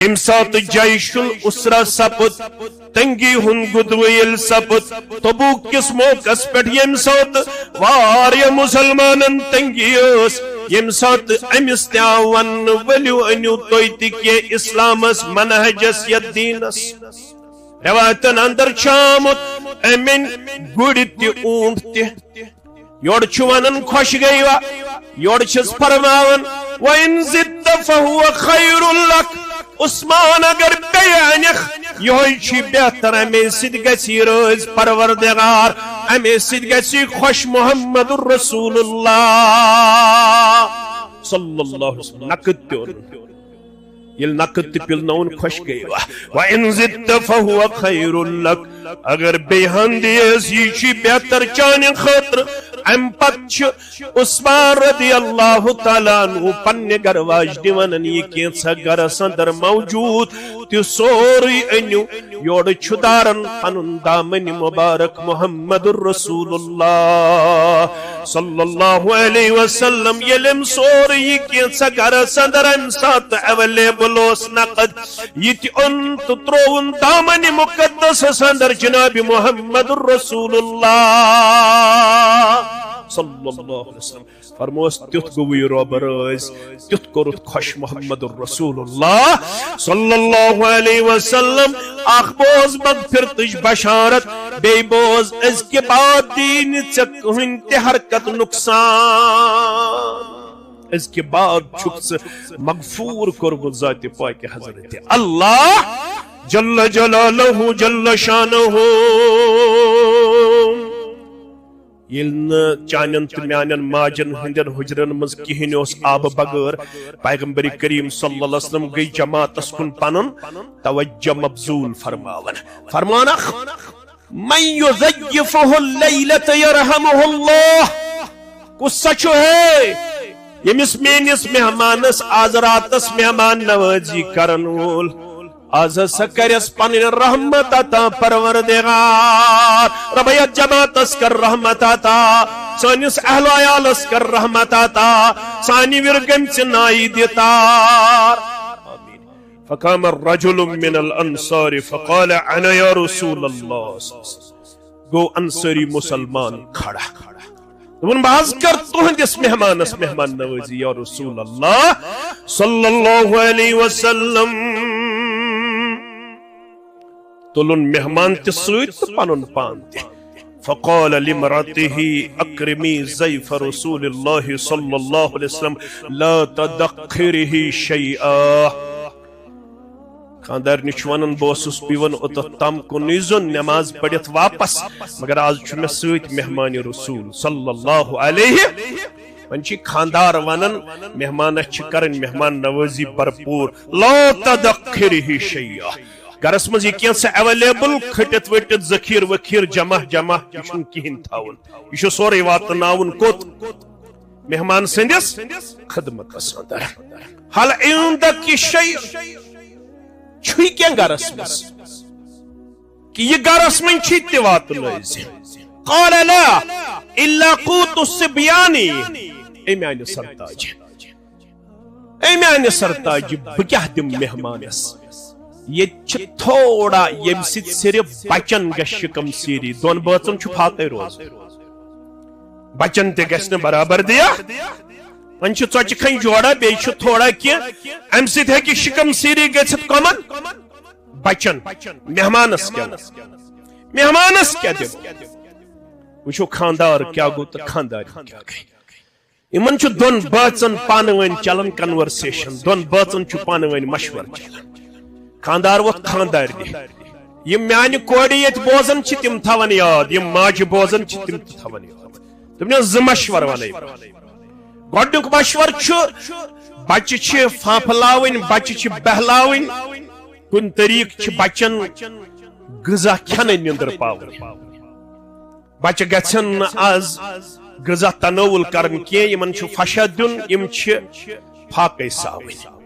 M سات جیش الاسرا سپد تنگی ہن گدویل سپد تبوک کس موقع پہ یم سات واریا مسلمانن تنگی اس یم سات امس تاون ولیو انیو توی تکی اسلامس منہجس یا دینس روایتن اندر چامت امن گڑی تی اونٹ تی یوڑ چوانن خوش گئی وا یوڑ چس فرماون وَإِن زِدَّ فَهُوَ خَيْرٌ لَكَ عثمان اگر بیانخ یہ چھ بہتر امی سید گسی روز پروردگار امی سید گسی خوش محمد الرسول اللہ صلی اللہ علیہ وسلم نقد تیون یل نقد پلنون خوش گئی وَإِن زِدَّ فَهُوَ خَيْرٌ لَكَ اگر بیہن دیس یہ چھ بہتر چانی خطر ام پتچ عثمان رضی اللہ تعالیٰ عنہ پنہ گرواج دیونن یہ کینسا گر سندر موجود تی سوری انیو یوڑ چھدارن پنن دامن مبارک محمد الرسول اللہ صلی اللہ علیہ وسلم یلم سوری یہ کینسا گر سندر ام سات اولیبل اس نقد یہ تی انت ترون دامن مقدس سندر جناب محمد الرسول اللہ صلی اللہ علیہ وسلم فرموس تیت گوی روب رائز تیت کرت خوش محمد الرسول اللہ صلی اللہ علیہ وسلم اخ بوز مغفرتش بشارت بے بوز از کے بعد دین چک ہنتے حرکت نقصان اس کے بعد چھکس مغفور کرب ذات پاک حضرت اللہ جل جلالہ جل شانہ یلن چانن تو میانن ماجن ہندن حجرن مز کہین اس آب بغیر پیغمبر کریم صلی اللہ علیہ وسلم گئی جماعت اسکن پنن توجہ مبذول فرمانا من یزیفہ اللیلت یرحمہ اللہ کس سچو ہے یمس مینس مہمانس آزراتس مہمان نوازی کرن وول آز سکرس پنن رحمت عطا پروردگار ربیت جماعت اسکر رحمت عطا سانس اہل و عیال اسکر رحمت عطا سانی ورگم چنائی دیتار فقام الرجل من الانصار فقال انا یا رسول اللہ گو انصاری مسلمان کھڑا دون باز کر تہندس مہمانس مہمان نوازی یا رسول اللہ صلی اللہ علیہ وسلم تلن مہمان تسویت پنن پانتے فقال لمراته اکرمی ضیف رسول اللہ صلی اللہ علیہ وسلم لا تدقره شیئا خاندار نچوانن بوسس پیون اتت تم کو نیزن نماز پڑھت واپس مگر آج چھو میں سویت مہمان رسول صلی اللہ علیہ ونچی خاندار ونن مہمان اچھ کرن مہمان نوازی برپور لا تدقره شیئا گرس مز یہ کینسا اویلیبل کھٹت وٹت ذخیر وخیر جمع یہ کہین تھاون یہ سورے واتناون کوت مہمان سندس خدمت اندر حال عندک شیء چھوئی کیا گرس مز کہ یہ گرس من چھی تے واتنائز قال لا الا قوت الصبیانی اے میانی سرتاج بکیہ دم مہمانس یہ تھوڑا یم ست صرف بچن گشکم سیری دون بچن چھ پھاتے روز بچن تے گسن برابر دیا ون چھ ژوچ کھن جوڑا بے چھ تھوڑا کی ام ست ہے کہ شکم سیری گژھت کمن بچن مہمانس کیا دے وچھو خاندار کیا گو تو خاندار کیا گئی یمن چھ دون بچن پانوین چلن کنورسیشن دون بچن چھ پانوین مشور چلن خاندار وقت خاندار دی یم میانی کوڑی یت بوزن چھ تم تھاون یاد یم ماج بوزن چھ تم تھاون یاد تم نے ز مشور ونائی گوڈنک مشور چھ بچہ چھ فانپلاوین بچہ چھ بہلاوین کن طریق چھ بچن غذا کھن نندر پاون بچہ گژھن آز غذا تناول کرن کی یمن چھ فشا دن یم چھ پھاکے ساوین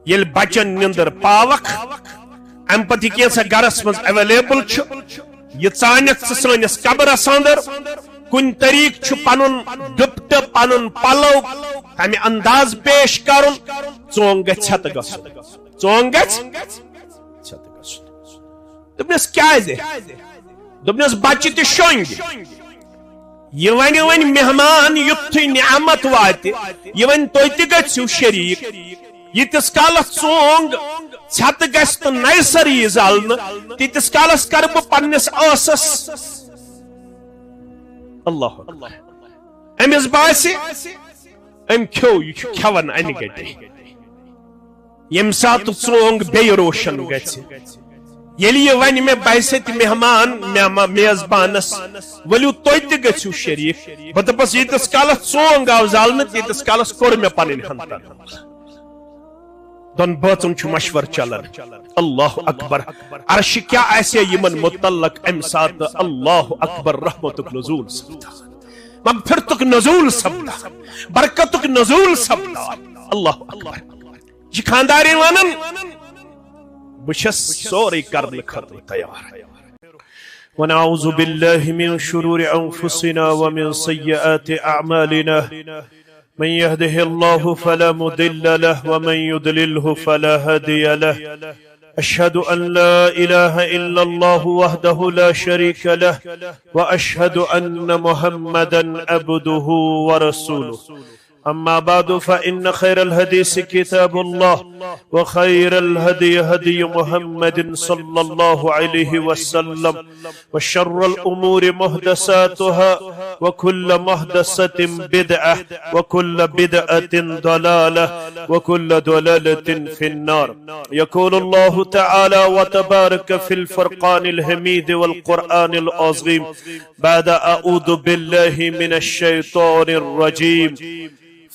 یل بچن نندر پاوک ام پتی کینسا گرس مز اویلیبل یہ ژانک سانس قبرس اندر کن طریق چھ پنن دپٹ پنن پلو ہمیں انداز پیش کرن ژون گژھت گژھن چون دس کیا دس بچہ تہ شونگ یہ ون مہمان یتھے نعمت وات یہ ون تھی تہ گھو شریک یتس کالس ژونگ چھت گھس تو نئے سری زالن تیتس کالس کر بہ پنس ٲسس اللہ امس باسی ام کھو یہ کھوان ان گٹے یم سات ژونگ بی روشن گژھِ ییٚلہِ یہ ون مے بحثت مہمان میزبانس ولو تُہۍ تہِ گٔژھِو شریک بہ دپس ییتس کالس ژونگ آو زالنہٕ تیتس کالس کوٚر مے پنٕنۍ ہنتن دون بٲژن چھُ مشور چلان اللہ اکبر عرش کیا آسہِ یمن متعلق ام سات اللہ اکبر رحمتک نزول سپدا مغفرتک نزول سپدا برکتک نزول سپدا اللہ اکبر یہ خاندارین ونن بشس سوري کرن خطر تیار ونعوذ بالله من شرور أنفسنا ومن سيئات أعمالنا من يهده الله فلا مضل له ومن يضلله فلا هادي له أشهد أن لا إله إلا الله وحده لا شريك له وأشهد أن محمدا عبده ورسوله أما بعد فإن خير الحديث كتاب الله وخير الهدي هدي محمد صلى الله عليه وسلم وشر الأمور محدثاتها وكل محدثة بدعة وكل بدعة ضلالة وكل ضلالة في النار يقول الله تعالى وتبارك في الفرقان الحميد والقرآن العظيم بعد أعوذ بالله من الشيطان الرجيم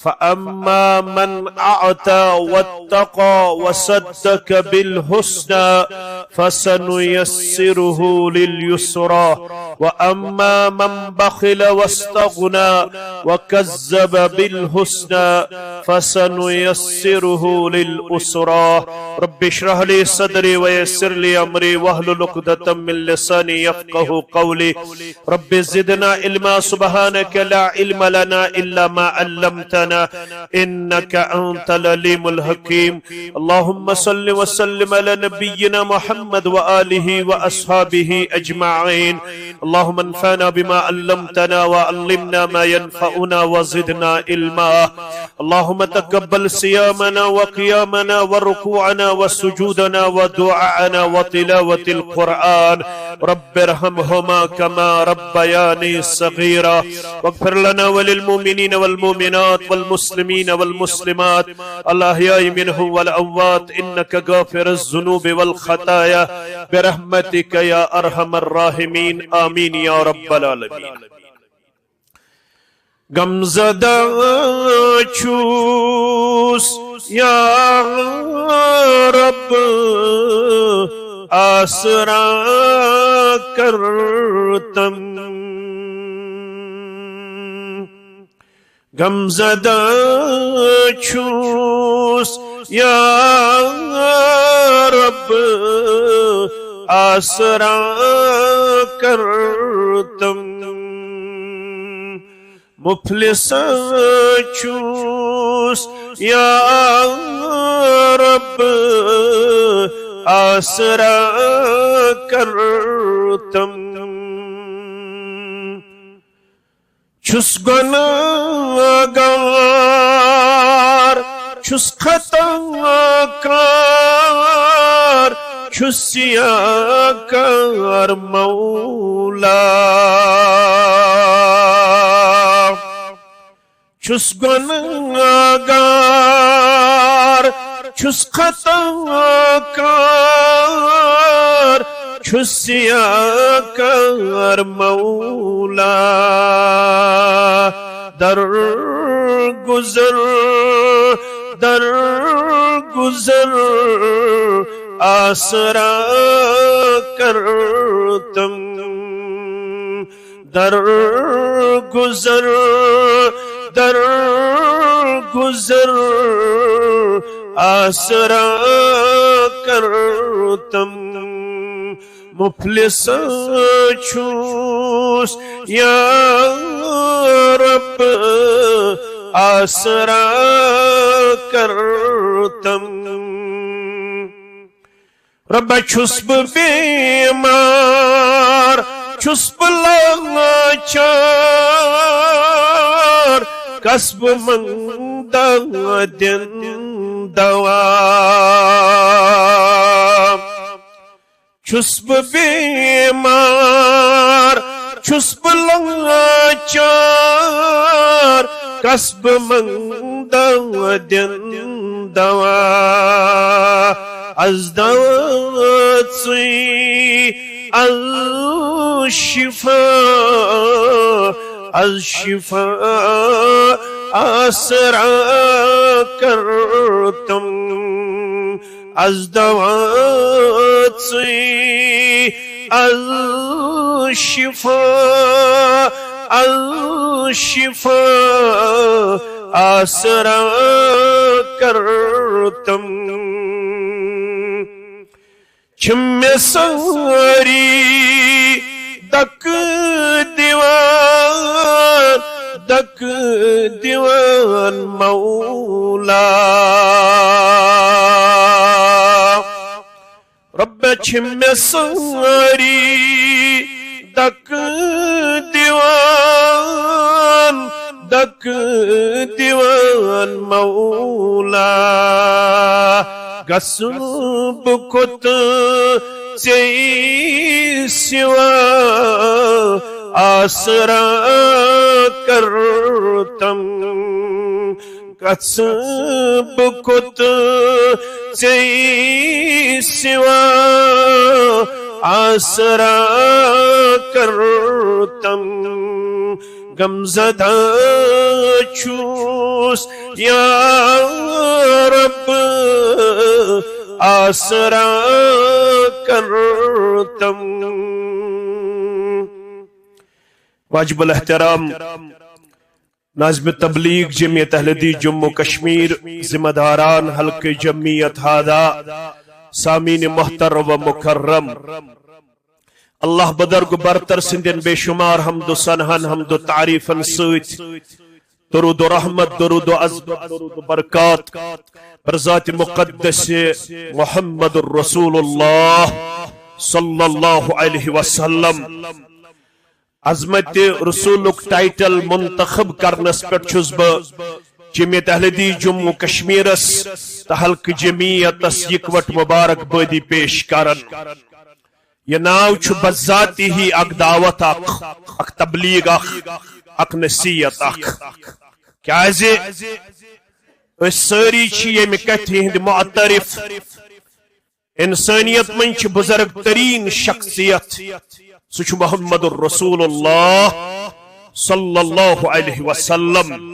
فأما من أعطى واتقى وصدق بالحسنى فسنيسره لليسرى وأما من بخل واستغنى وكذب بالحسنى فسنيسره للأسرى رب اشرح لي صدري ويسر لي أمري واحلل عقدة من لساني يفقهوا قولي رب زدنا علما سبحانك لا علم لنا إلا ما علمتنا إنك أنت العليم الحكيم اللهم صل وسلم على نبينا محمد وآله وأصحابه أجمعين اللهم انفعنا بما علمتنا وعلمنا ما ينفعنا وزدنا علما اللهم تقبل صيامنا وقيامنا وركوعنا وسجودنا ودعاءنا وتلاوة القرآن رب ارحمهما كما ربياني صغيرا واغفر لنا وللمؤمنين والمؤمنات والمسلمين والمسلمات الأحياء منهم والأموات إنك غافر الذنوب والخطايا برحمتك يا أرحم الراحمين آمين يا رب العالمين غمزدہ چھوس یا رب آسرا کرتم غمزدہ چھوس یا رب آسرا کرتم مفلس چھوس یا رب آسرا کرتم چھس گناہ گار چھس خطا کار چھس سیاکار مولا چھس گناہ گار چھس خطا کار چھس سیاکار مولا در گزر آسرا کرتم در گزر آسرا کرتم مفلس چھوس یا رب آسرا کرتم رب چھس بہ بیمار چھس بہ لاچار کس بہ منگتا دن دوا چھس بہ بیمار چھس بہ لاچار کس بہ منگتا دن دوا از دوات سی از شفا آسرا کرتم از دوات سی از شفا آسرا کرتم چھم ساری دک دیوان مولا رب چھم ساری دک دیوان مولا گسب کت سے سوا آسرا کرتم گسب کت سے سوا آسرا کرتم غمزدہ چھوس یا رب آسرا کرتم واجب الاحترام ناظم تبلیغ جمعیت اہل حدیث جموں کشمیر ذمہ داران حلقہ جمعیت ہادہ سامعین محترم و مکرم اللہ بدرگ برتر سندن بے شمار حمد و ثناء حمد و تعریفن سۭتۍ درود و رحمت درود و عظمت درود و برکات بر ذات مقدس محمد الرسول اللہ صلی اللہ علیہ وسلم عظمت رسولک ٹائٹل منتخب کرنس پہ چھس بہ جمعیت اہل حدیث جموں کشمیرس تہ حلقہ جمعیتس یکوٹ مبارک بادی پیش کرن یہ ناو چھ بذاتی ہی اک دعوت اک تبلیغ اک نصیحت کیازِ اس ساری چھ یمہ کتھِ ہند معترف انسانیت من چھ بزرگ ترین شخصیت سہ چھ محمد الرسول اللہ صلی اللہ علیہ وسلم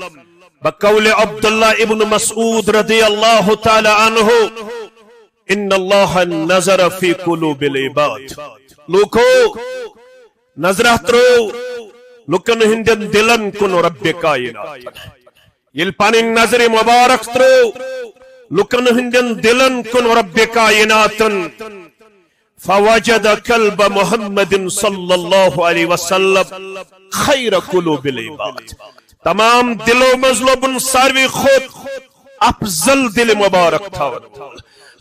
بقول عبداللہ ابن مسعود رضی اللہ تعالی عنہ ان اللہ نظر فی قلوب العباد لوکو نظرہ ترو لکن ہندن دلن کن رب کائنات یل پانی نظر مبارک ترو لکن ہندن دلن کن رب کائنات فوجد قلب محمد صلی اللہ علیہ وسلم خیر قلوب العباد تمام دلوں مظلوبن ساروی خود افضل دل مبارک تھا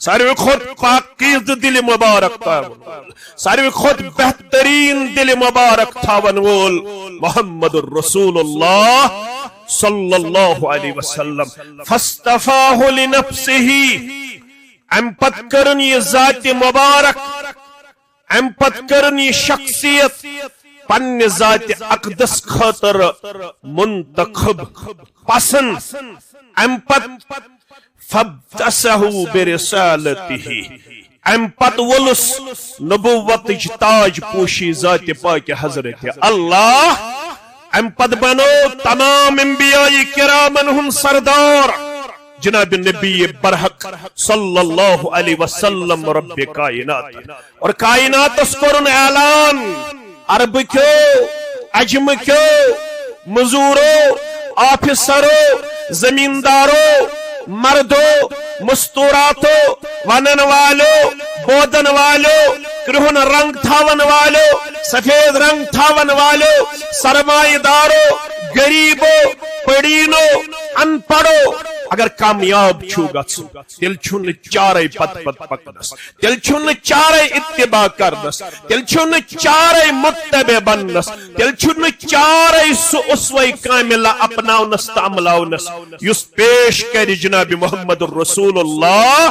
ساروی خود پاکیز دل مبارک تھاون ساروی خود بہترین دل مبارک تھاون وول محمد الرسول اللہ صلی اللہ علیہ وسلم فاصطفاہ لنفسہ ام پت کرن یہ ذات مبارک ام پت کرن یہ شخصیت پن ذات اقدس خاطر منتخب پسند ام پت فابتسہ برسالتہ ام پت ولس نبوت تاج پوشی ذات پاک حضرت اللہ ام پت بنو تمام انبیاء کرامن ہن سردار جناب نبی برحق صلی اللہ علیہ وسلم رب کائنات اور کائنات اس قرن اعلان عرب کیو عجم کیو مزورو آفیسرو زمیندارو مردو مستوراتو ونن والو بودن والو کرہن رنگ تھاون والو سفید رنگ تھاون والو سرمایہ دارو غریبو پڑینو ان پڑھو اگر کامیاب چھو گژھن تیل چھن چارے پت پت پکنس تیل چھن چارے اتباع کرنس تیل چھن چارے متبع بننس تیل چھن چارے سو اسوہ کاملہ اپناونس تا عملاونس یس پیش کر جناب محمد الرسول اللہ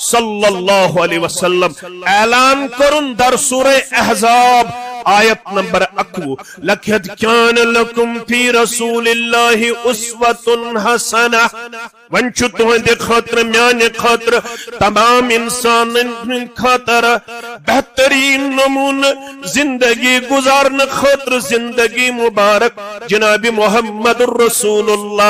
صلی اللہ علیہ وسلم اعلان کرن در سورہ احزاب آیت نمبر 21 لَقَدْ كَانَ لَكُمْ فِي رَسُولِ اللَّهِ أُسْوَةٌ حَسَنَةٌ ونچو تہند خاطر میان خاطر تمام انسان خاطر بہترین نمون زندگی گزارن خاطر زندگی مبارک جناب محمد الرسول اللہ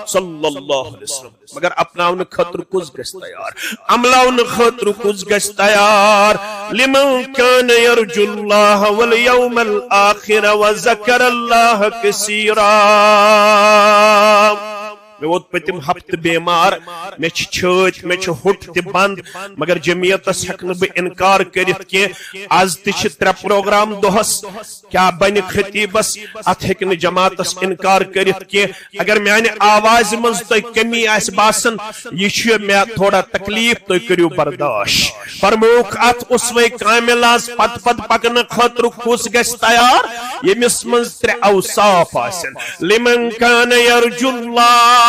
صلی اللہ علیہ وسلم مگر اپناون خاطر کس گس تیار عملاون خاطر کس گس تیار لمن كان يرجو الله واليوم الآخر وذكر الله كثيرا میں ووت پتم ہفت بیمار میں چھت میں ہٹ تہ بند مگر جمعیتس ہیکن بہ انکار کرت کی آز تہ ترے پروگرام دہس کیا بن خطیبس ات ہیکن جماعتس انکار کرت کی اگر میانہ آواز مز تہ کمی آس باسن یہ میں تھوڑا تکلیف تہ کریو برداشت فرموک ات اسوے کاملاس پت پت پکن خاطر کس گس تیار یمس مز ترے اوصاف آسن لمن کان یرجو اللہ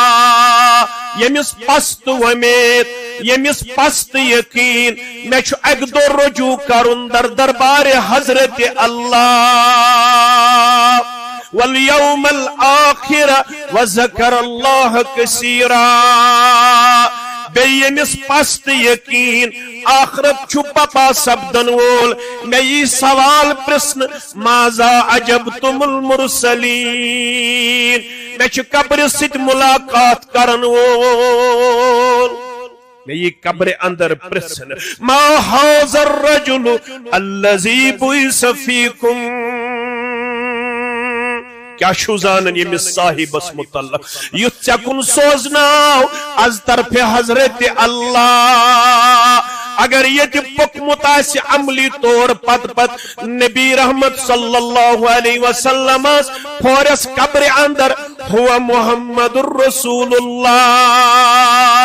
یمس پست ومید یمس پست یقین میں چھو اک دو رجوع کرن در دربار حضرت اللہ والیوم الآخر وذکر اللہ کثیرا بیمس پست یقین آخرت چھپا پا سبدن وول میں یہ سوال پرسن ماذا عجبتم المرسلین میں چھ قبر ست ملاقات کرن وول میں یہ قبر اندر پرسن ما حاض الرجل الذی بعث فیکم کیا شو زانن یہ صاحب اس متعلق یت چکن سوزناو از طرف حضرت اللہ اگر یہ پکمت آس عملی طور پت پت نبی رحمت صلی اللہ علیہ وسلم فورس قبر اندر ہوا محمد الرسول اللہ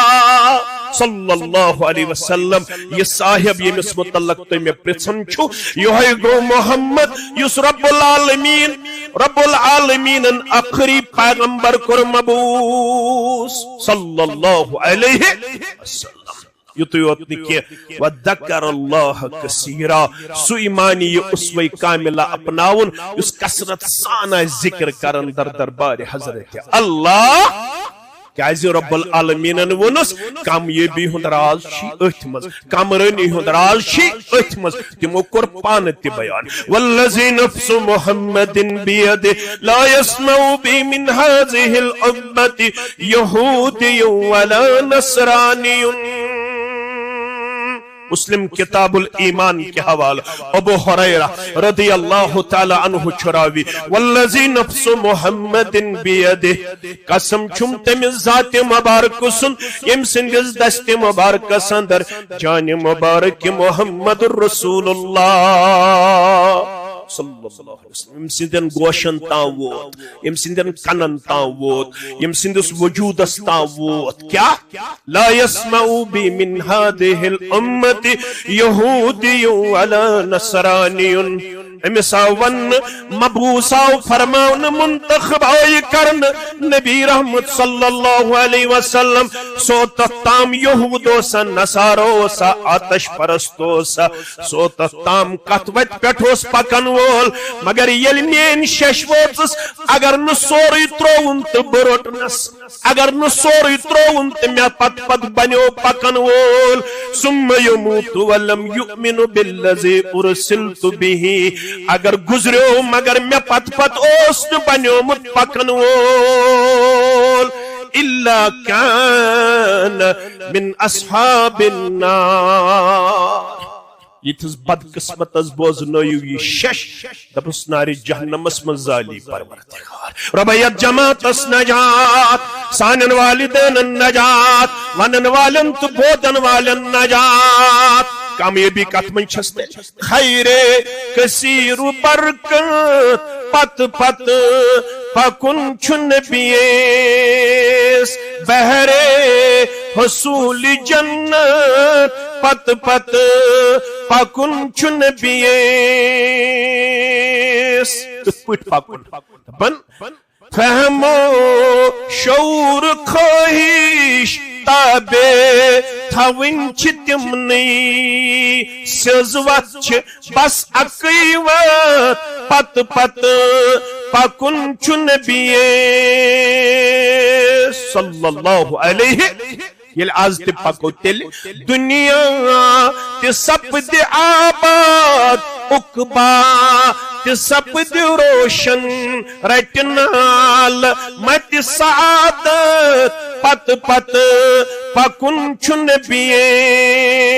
صلی اللہ علیہ وسلم یہ صاحب یہ مس متعلق تو میں پرچھن چھو یہ گو محمد یس رب العالمین آخری پیغمبر کر مبعوث صلی اللہ علیہ وسلم یتویوتنی کہ وَذَكَرَ اللَّهَ كَثِيرًا سو ایمانی یہ اسوہ کاملہ اپناون اس کثرت سانہ ذکر کرن در دربار حضرت اللہ کیازِ رب العالمین ونس کامیابی ہند راز چھ اتھ مز کامرانی ہند راز چھ اتھ مز تمو کور پان تہ بیان والذی نفس محمد بیدہ لا يسمع بی من هذه الامة یہودی ولا نصرانی مسلم کتاب الایمان کے حوالہ ابو ہریرہ رضی اللہ تعالی عنہ چھراوی والذی نفس محمد بیدہ قسم چھم تم ذات مبارک سن یم سندس دست مبارک سندر جان مبارک محمد الرسول اللہ صلی اللہ علیہ وسلم یم سندن گوشن تاں ووت یم سندن کنن تاں ووت یم سندس وجودس تاں ووت کیا لا يسمع بی من هذه الامة یہودی ولا نصرانی امسا ون مبعوثا فرماون منتخب آئی کرن نبی رحمت صلی اللہ علیہ وسلم سو تام یہودو سا نصارو سا آتش پرستو سا سو تام کتوت پیٹھوس پکن وول مگر یل مین ششوتس اگر نسوری ترون تو بروٹنس اگر نسوری ترون تو میں پت پت بنیو پکن وول ثم یموت ولم یؤمن بالذی ارسلت به اگر گزریو مگر میں پت پت اوست بنیو مت پکن وول الا کان من اصحاب النار یہ تس بد قسمت از بوزنویو یہ شش دبس ناری جہنمس مزالی پروردگار ربیت جماعت اس نجات سانن والدین النجات ونن والن تو بودن والن نجات کامیابی کت من چھس خیر کثیر برکت پت پت پکن چھن بیس بہرے حصول جنت پت پت پکن چھن بیس پٹ پکن بن فہمو شعور خواہش تابے تھاون چھ تمنی سزوت چھ بس اقیوت پت پت پکن چھن بیس صلی اللہ علیہ یل آز تی پکو تیل دنیا تی سپد آباد اقبا تی سپد روشن رٹنال مت سعادت پت پت پکن چھن بیس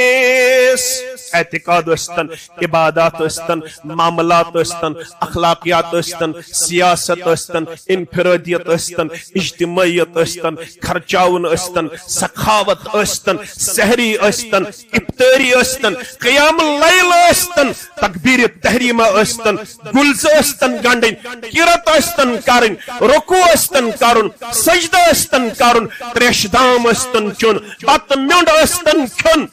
اعتقاد استن عبادات استن معاملات استن اخلاقیات استن سیاست استن انفرادیت استن اجتماعیت استن خرچاون استن سخاوت استن سحری استن افطاری استن قیام اللیل استن تکبیر تحریمہ استن گلز استن گنڈن قرات استن کرن رکوع استن کرن سجدہ استن کرن تریش دام استن چون بات میونڈ استن کھن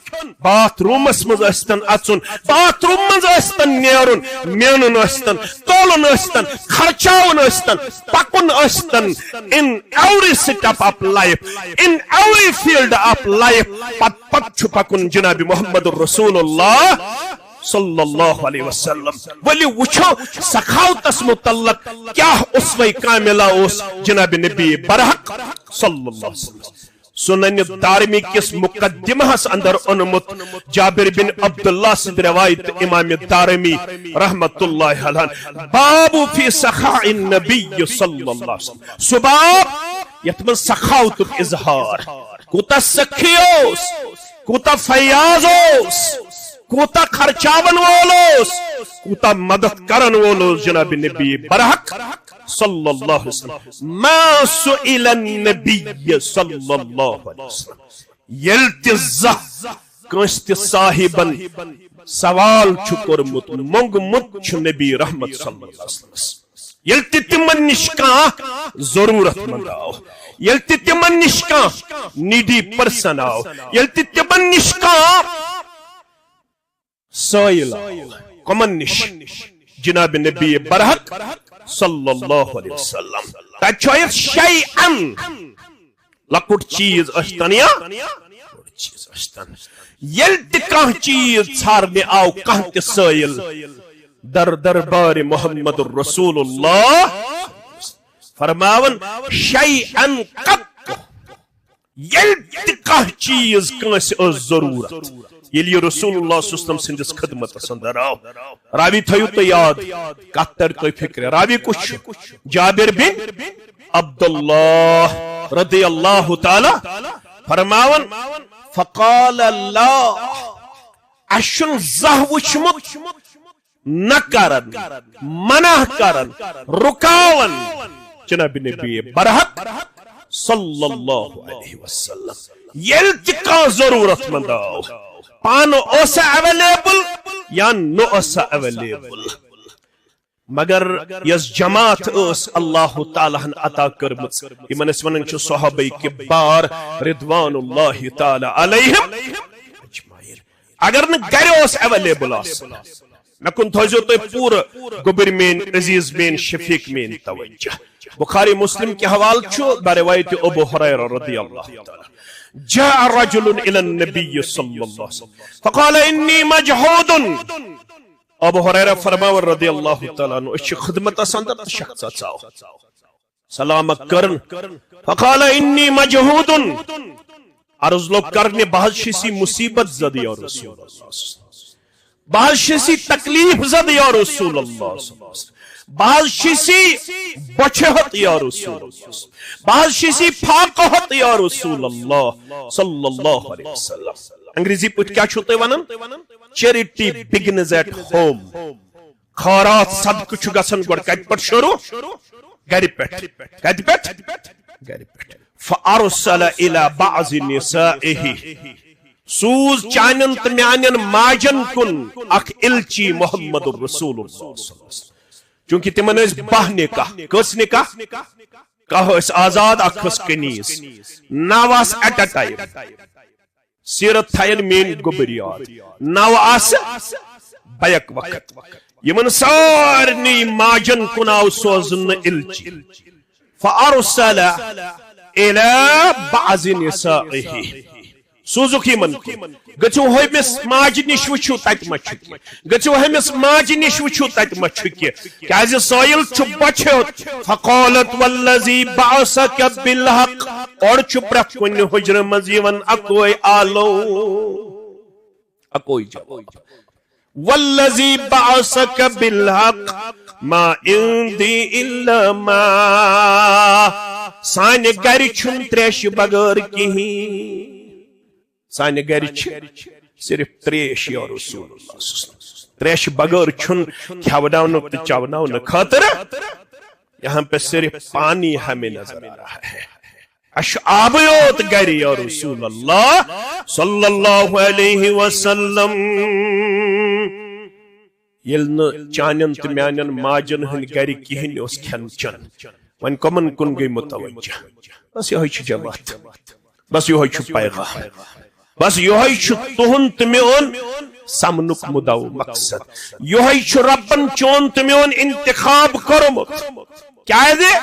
باتھ رومس مز استن اچن باتھ روم مز استن نیرن مینن استن تولن استن خرچاون استن پکن استن in every step of life in every field of life پت چھ پکن جناب محمد رسول اللہ صلی اللہ علیہ وسلم ولی وچھو سخاوتس متعلق کیا اسوہ کاملہ اس جناب نبی برحق صلی اللہ علیہ وسلم سنن دارمی کس مقدمہ اندر انمت جابر بن عبداللہ سے روایت امام دارمی رحمت اللہ علیہ باب فی سخاء النبی صلی اللہ علیہ وسلم سباب یتمن سخاوت اظہار کوتا سخیوس کوتا فیاضوس کوتا خرچاون وولوس کوتا مدد کرن وولوس جناب نبی برحق صلی اللہ علیہ وسلم ما سئل النبی صلی اللہ علیہ وسلم یلتزہ کنشت صاحبن سوال چھکرمت منگمت چھ نبی رحمت صلی اللہ علیہ وسلم یلتی تمن نشکا ضرورت مند آو یلتی تمن نشکا نیڈی پرسن آو یلتی تمن نشکا سائل آو کمن نش جناب نبی برحق صلی اللہ علیہ وسلم تچویت شیئن لکوٹ چیز اشتن یا چیز اشتن یلت کان چیز چھارنے آو کان تی سائل در دربار محمد رسول اللہ فرماون شیئن قط یلت کان چیز کانس از ضرورت یلی رسول اللہ صلی اللہ علیہ وسلم سندس خدمت اندر آو راوی تھیو تو یاد کتر تو فکر راوی کچھ جابر بن عبداللہ رضی اللہ تعالی فرماون فقال اللہ اشن زہ وچمت نکرن منع کرن رکاون جناب نبی برحق صلی اللہ علیہ وسلم یلتقا ضرورت مند آو پانو اوسا اویلیبل یا نو اوسا اویلیبل مگر یس جماعت اس اللہ تعالیٰ عطا کرمت یمن اس ونن چھ صحابہ کبار رضوان اللہ تعالیٰ علیہم اگر نہ گھر اس اویلیبل اس میں کن تھوزو تو پور گبر مین عزیز مین شفیق مین توجہ بخاری مسلم کے حوال چھو بروایت ابو ہریرہ رضی اللہ تعالیٰ جاء رجل الى النبي صلى الله عليه وسلم فقال اني مجهود ابو هريره فرماور رضی اللہ تعالیٰ عنہ اچھ خدمت اسندر شخص چاو سلام کرن فقال اني مجهود عرض لو کرنے بہت شیسی مصیبت زد یا رسول اللہ بہت شیسی تکلیف زد یا رسول اللہ بہت شیسی بچہت یا رسول اللہ بہت شیسی پھاقہت یا رسول اللہ صلی اللہ علیہ وسلم انگریزی پوچھ کیا چھوتے ونن چیریٹی بگنز ایٹ ہوم خارات صدق چھگسن گوڑ کت پر شروع گھر پیٹ کت پیٹ گھر پیٹ فارسل الى بعض نسائه سوز چانن تو میانن ماجن کن اخ الچی محمد الرسول اللہ صلی اللہ علیہ وسلم چونکہ تمن اس باہ نکاح کس نکاح کاہ اس آزاد اخس کنیز ناواس ایٹ اے ٹائم سیرت تھائن مین گبریات ناو آس بیک وقت یمن سارنی ماجن کن آو سوزن الچی فارسل الى بعض نسائه سوزوکی من گچو ہمس ماج نش وچھو تت مچھکی گچو ہمس ماج نش وچھو تت مچھکی کیازِ سائل چھ بچھت فقالت والذی بعثک بالحق اور چھ پرت کن حجر مزیون اکوئی آلو اکوئی جواب والذی بعثک بالحق ما عندی الا ما سانہ گر چھن تریش بغیر کہیں سانہ گر صرف تریش یا رسول اللہ تریش بغیر چھن کھوناؤن تو چوناؤن خاطر یہاں پہ صرف پانی ہمیں نظر آ رہا ہے اش آبیوت گر یا رسول اللہ صلی اللہ علیہ وسلم یلن چانن تو میانن ماجن ہن گر کہن اس کھن چن ون کمن کن گئی متوجہ بس یہ چھ جماعت بس یہ چھ پیغام بس یہ چھ تہن تو میون سمنک مدعو مقصد یہ چھ ربن چون تو میون انتخاب کرمت کیا دے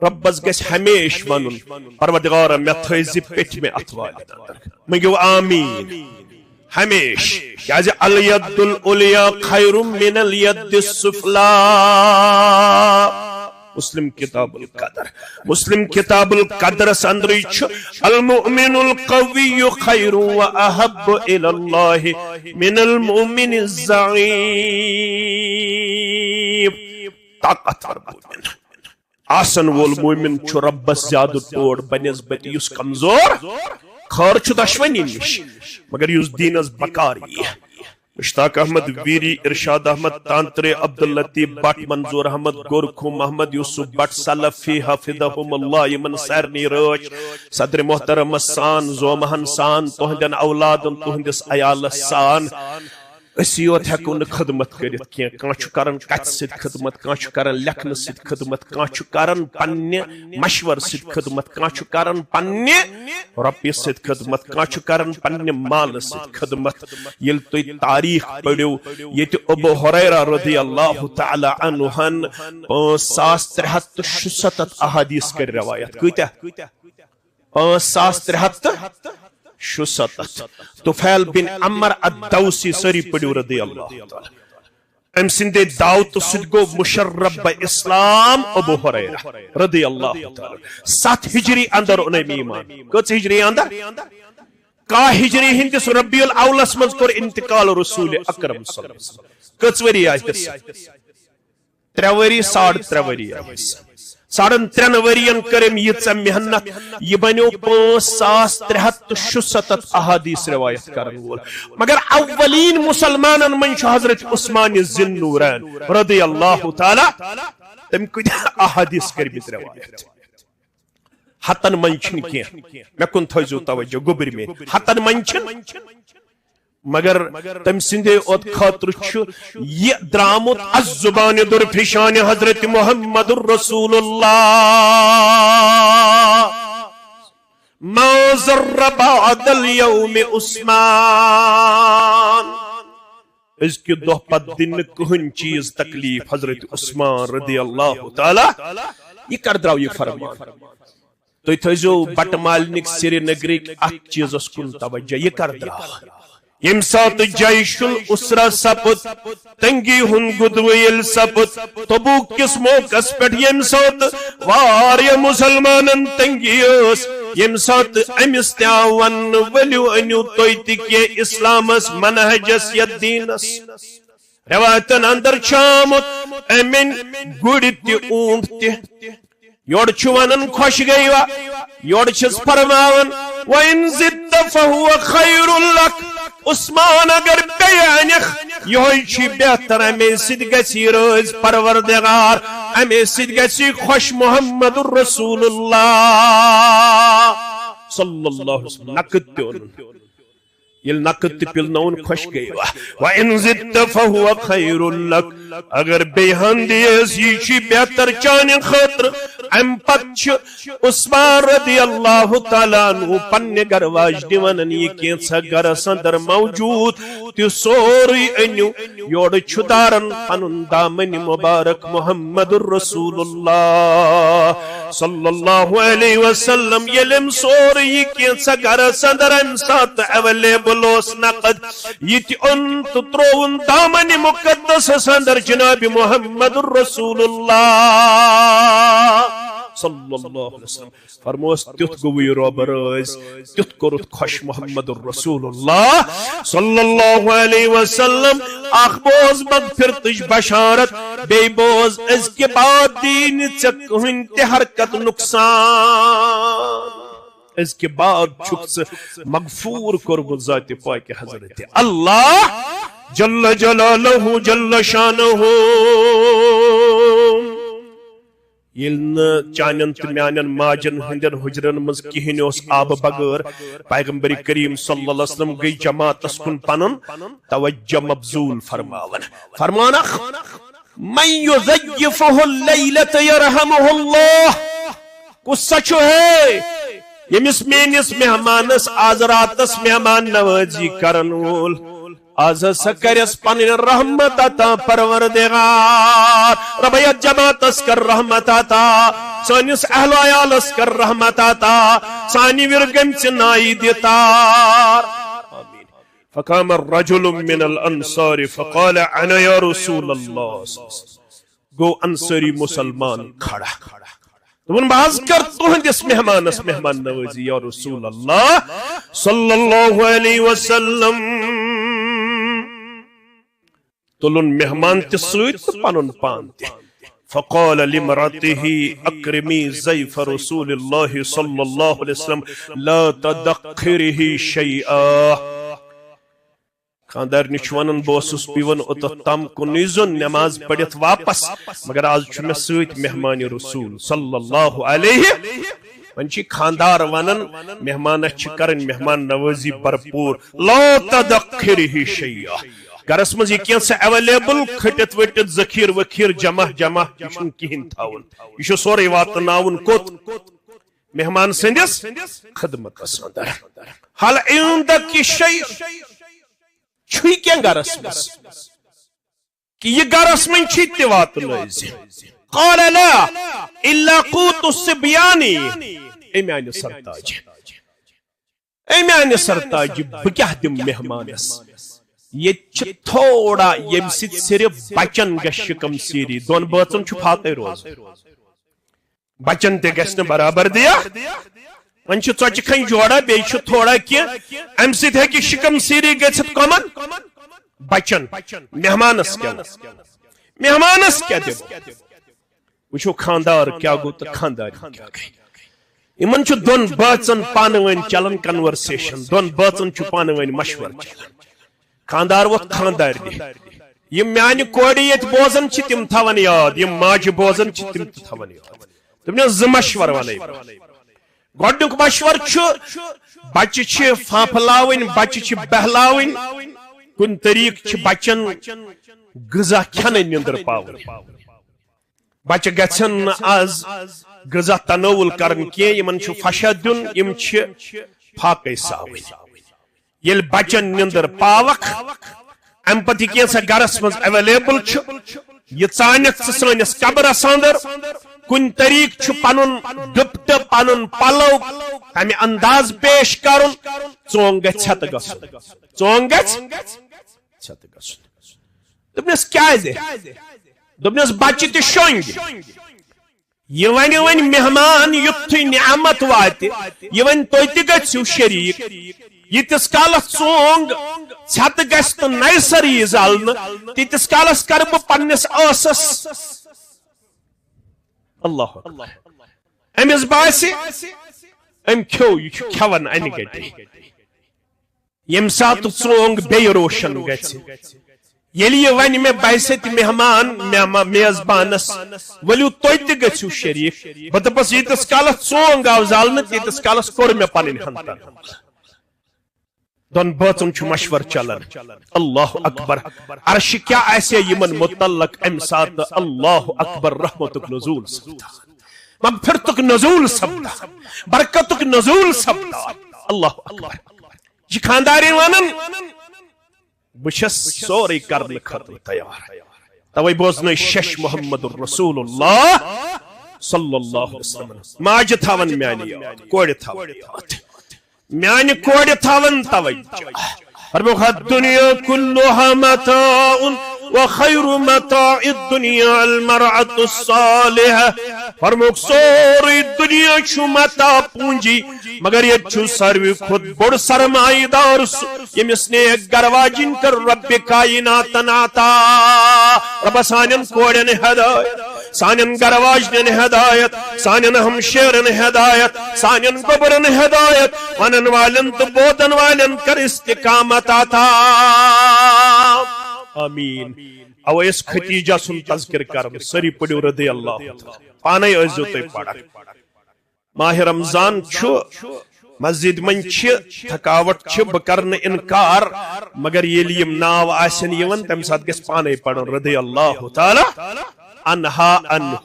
ربس گس ہمیش ونن پروردگار میں تھیز پٹ میں اتوال مگو آمین ہمیش کیازِ الید العلیٰ خیر من الید السفلی مسلم کتاب القدر اندر المؤمن القوی خیر و احب الی اللہ من المؤمن الضعیف طاقتور مومن آسن وول مومن چھ ربس زیادہ ٹوڑ بنسبت یس کمزور خیر چھ دشونی نش مگر یس دینس بکاری مشتاق احمد ویری ارشاد احمد تانترے عبداللطیف بٹ منظور احمد گورکھو محمد یوسف بٹ سلفی حفظہم اللہ یمن سارنی رچ صدر محترم سان زومہن سان تہندن اولادن تہندس عیالس سان اسی یوت ہیکو نہ خدمت کرت کی کان چھ کرن کت ست خدمت کان چھ کرن لکھن ست خدمت کان چھ کرن پنہ مشور ست خدمت کان چھ کرن پنہ رۄپیہِ ست خدمت کان چھ کرن پنہ مال ست خدمت یل تُہۍ تاریخ پڑھو یت ابو ہریرہ رضی اللہ تعالی عنہن 5367 احادیث کر روایت کۭتیاہ 5367 طفیل بن عمر الدوسی سری پڑھو رضی اللہ تعالی ام سندے دعوت سد گو مشرب با اسلام ابو ہریرہ رضی اللہ تعالی 7 ہجری اندر انہیں ایمان کچھ ہجری اندر کا ہجری ہندس ربیع الاولس منز کر انتقال رسول اکرم صلی اللہ علیہ وسلم کچھ وری آئیس 3 وری 3.5 وری آئیس 3.5 ورین کرم یہ محنت یہ بنیو 5367 احادیث روایت کرن وول مگر اولین مسلمانن من حضرت عثمان ذی النورین رضی اللہ تعالی تم کچھ احادیث کرمت روایت ہتن من چھن کی میں کن تھوزو توجہ گبر میں ہتن من چھن مگر تم سندے اوت خاطر چھ یہ درامت از زبان در فشان حضرت محمد الرسول اللہ ما ذر بعد اليوم عثمان اس کے دو پت دن کہن چیز تکلیف حضرت عثمان رضی اللہ تعالی یہ کر دراو یہ فرمان تو تھیزو بٹ مالنک سری نگریک اک چیز اس کن توجہ یہ کر دراو یم سات جیش الاسرہ سپت تنگی ہن گدویل سپت تبوک کس موقس پیٹ یم سات واریا مسلمانن تنگی اس یم سات امس تیاون ولیو انیو تویتی کے اسلامس منہجس ید دینس روایتن اندر چامت امن گوڑی تی اونٹ تی یوڑ چوانن خوش گئی وا یوڑ چس فرماون وَإِن زِدَّ فَهُوَ خَيْرُ لَكَ عثمان اگر بیانخ یہ چھ بہتر امی سد گسی روز پروردگار امی سد گسی خوش محمد الرسول اللہ صلی اللہ علیہ وسلم نکت تیون یل نقد تہ پلنون خوش گئی وَإِن زِدْتَ فَهُوَ خَيْرٌ لَكَ اگر بیہن دیس یہ چھ بہتر چانہ خاطر ام پت عثمان رضی اللہ تعالیٰ عنہ پنہ گر واج دِوان یہ کینسا گرس اندر موجود تہ سوری انیو یوڑ چھدارن پنن دامن مبارک محمد الرسول اللہ صلی اللہ علیہ وسلم یلم سوری کینسا گرس اندر ام سات اویلیبل اس نقد یہ ان ترون دامن مقدس اندر جناب محمد الرسول اللہ صلی اللہ علیہ وسلم فرموس تیت گوی روب رائز تیت کرت خوش محمد الرسول اللہ صلی اللہ علیہ وسلم اخ بوز مغفرتش بشارت بے بوز از کے بعد دین چک ہنتے حرکت نقصان اس کے بعد چھکس مغفور قرب ذات پاک حضرت اللہ جل جلالہ جل شانہ یلن چانن تو میانن ماجن ہندن حجرن مز کہین اس آب بغیر پیغمبر کریم صلی اللہ علیہ وسلم گئی جماعت کن پنن توجہ مبذول فرمانا من یزیفہ اللیلت یرحمہ اللہ قصہ چھو ہے یمس مینس مہمانس آز راتس مہمان نوازی کرن وول آز سکرس پن رحمت عطا پروردگار ربیت جماعتس کر رحمت عطا سانس اہل عیالس کر رحمت عطا سانی ورگم چنائی دیتار فقام الرجل من الانصار فقال انا یا رسول اللہ گو انصاری مسلمان کھڑا تمہن باز کر تہندس مہمانس مہمان نوازی یا رسول اللہ صلی اللہ علیہ وسلم تلن مہمان تسویت پنن پانت فقال لمراته اکرمی ضیف رسول اللہ صلی اللہ علیہ وسلم لا تدخره شیئا خاندار نشوانن بوسس پیون اتت تم کنیزن نماز پڑھت واپس مگر آج چھو سویت مہمان رسول صلی اللہ علیہ ونچی خاندار ونن مہمان کرن مہمان نوازی بھرپور لا تدخره شیئا گرس مز یہ کینسا اویلیبل کھٹت وٹت ذخیر وخیر جمع یہ کہین تھاون یہ سوری واتناون کوت مہمان سندس خدمت اندر حال عندک شیء چھوئی کیا گرس مز کہ یہ گرس من چھی تی واتنائز قال لا الا قوت الصبیانی ایمیان سرتاج بکیہ دم مہمانس یہ تھوڑا یم ست صرف بچن گھ شکم سیری دون بچن پھاتے روز بچن تے گھس برابر دیا ون ژوچہ کھن جوڑا بی تھوڑا کی ام ست ہیکہ شکم سیری گھت کمن بچن مہمانس کیا دب وچھو خاندار کیا گو تو خاندار کیا گئی امن دون بچن پان ون چلان کنورسیشن دون بچن پان ون مشور چلان خاندار وقت خاندار دی یہ میانہ کوڑ یت بوزن تم تھوان یاد یہ ماجہ بوزن تم تھوان یاد تم نے ز مشور ون گۄڈنیُک مشور بچہ پھانپلاوٕنۍ بچہ بہلاوٕنۍ کن طریق بچن غذا کھٮ۪نہٕ نیندر پاوٕنۍ بچہ گژھن آز غذا تناول کرن کینٛہہ یمن فشا دیُن یم پھاکے ساوٕنۍ یل بچن نیندر پاوک ام پتہ کینسا گرس مز اویلیبل یہ ژانک سانس قبرس اندر کن طریق پنن ڈپٹ پنن پلو تمہ انداز پیش کرن ژونگ گھت گھن ژونگ گھت گھن دپنس کیازِ دپنس بچہ تہ شونگ یہ ون مہمان یتھے نعمت وات یہ ون تُہۍ تہ گژھِو شریک یتس کالس ژونگ چھت گژھِ تو نرسری زالن تیتس کالس کر بہ پنس آسس اللہ امس باس ام کھو یہ کھوان ان گٹی یم سات ژونگ بے روشن گژھِ یلی یہ ون مے بحثت مہمان میزبانس ولو تُہۍ تہِ گژھِو شریک بہ دپس یتس کالس ژونگ آو زالن تیتس کالس کور مے پنن ہن دون بٲژن چھُ مشور چلان اللہ اکبر عرش کیا ایسے یمن متعلق ام سات اللہ اکبر رحمتک نزول سپدا مغفرتک نزول سپدا برکتک نزول سپدا اللہ اکبر یہ خاندارین ونن بچس سوری کرنے خاطر تیار توے بوزن شش محمد رسول اللہ صلی اللہ علیہ وسلم ماجہ تھاون میانی کوڑ تھاون میانی کوڑ تھاون توجہ فرموک الدنیا کلها متاع وخیر متاع الدنیا المرأة الصالحة فرموک سوری دنیا چھو متاع پونجی مگر یہ چھو سروی خود بڑ سرمائی دار یمس نے گرواجن کر رب کائنات ناتا رب سانن کوڑن ہدایت سانن گرواجن ہدایت سانن ہمشیرن ہدایت سانن گبرن ہدایت ونن والن تو بودن والن کر استقامت آتا آمین او اس ختیجہ سن تذکر کرم سری پڑیو رضی اللہ پانے عزو تے پڑا ماہ رمضان چھو مسجد من چھ تھکاوٹ چھ بکرن انکار مگر یہ لیم ناو آسن یون تم ساتھ گس پانے پڑھن رضی اللہ تعالی عنہا عنہ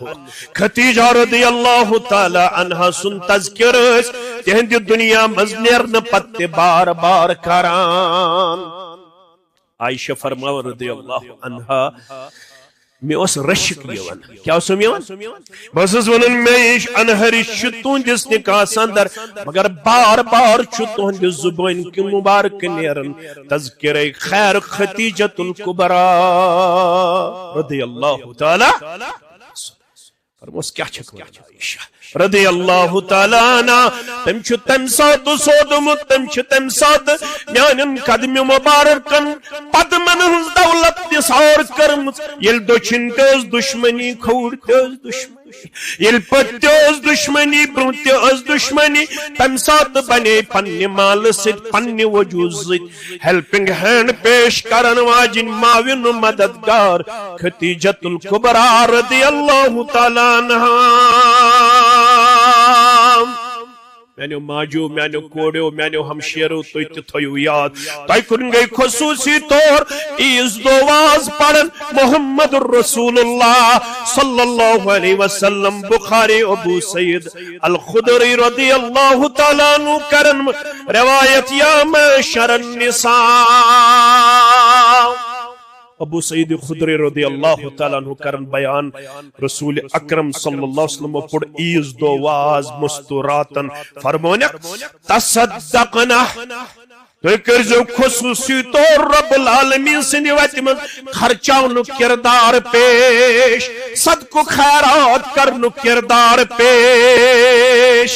ختیجہ رضی اللہ تعالی عنہا سن تذکر تہند دنیا مزنیرن پتے بار بار کران عائشہ فرماو رضی اللہ عنہا میں اس رشک یون کیا اسم یون بس اس ونن میں انہرش چھتون جس نکاح سندر مگر بار بار چھتون جس زبان کی مبارک نیرن تذکر خیر ختیجۃ الکبریٰ رضی اللہ تعالی فرموس کیا چھکو عائشہ رضی اللہ تعالیٰ عنہ تم چھو تم ساتھ سودمت تم چھو تم ساتھ میانن قدم مبارکن پدمن ہز دولت نثار کرمت یل دوچن تیز دشمنی کھوڑ تیز دشمنی یل پت تیز دشمنی برون تیز دشمنی تم ساتھ بنے پنی مال ست پنی وجود ست ہیلپنگ ہینڈ پیش کرن واجن معاون مددگار ختیجۃ الکبریٰ رضی اللہ تعالیٰ عنہ میانو ماجو میانو کوڑیو میانو ہمشیرو توی تیو یاد توی کن گئی خصوصی طور ایز دواز پڑھن محمد رسول اللہ صلی اللہ علیہ وسلم بخاری ابو سید الخدری رضی اللہ تعالیٰ عنہ کرن روایت یا معشر النساء ابو سعید خدری رضی اللہ تعالیٰ عنہ کرن بیان رسول اکرم صلی اللہ علیہ وسلم پڑ عیز دو واز مستوراتن فرمونک تصدقنا تو کرزو خصوصی طور رب العالمین سنی وقت میں خرچاؤنو کردار پیش صدق و خیرات کرنو کردار پیش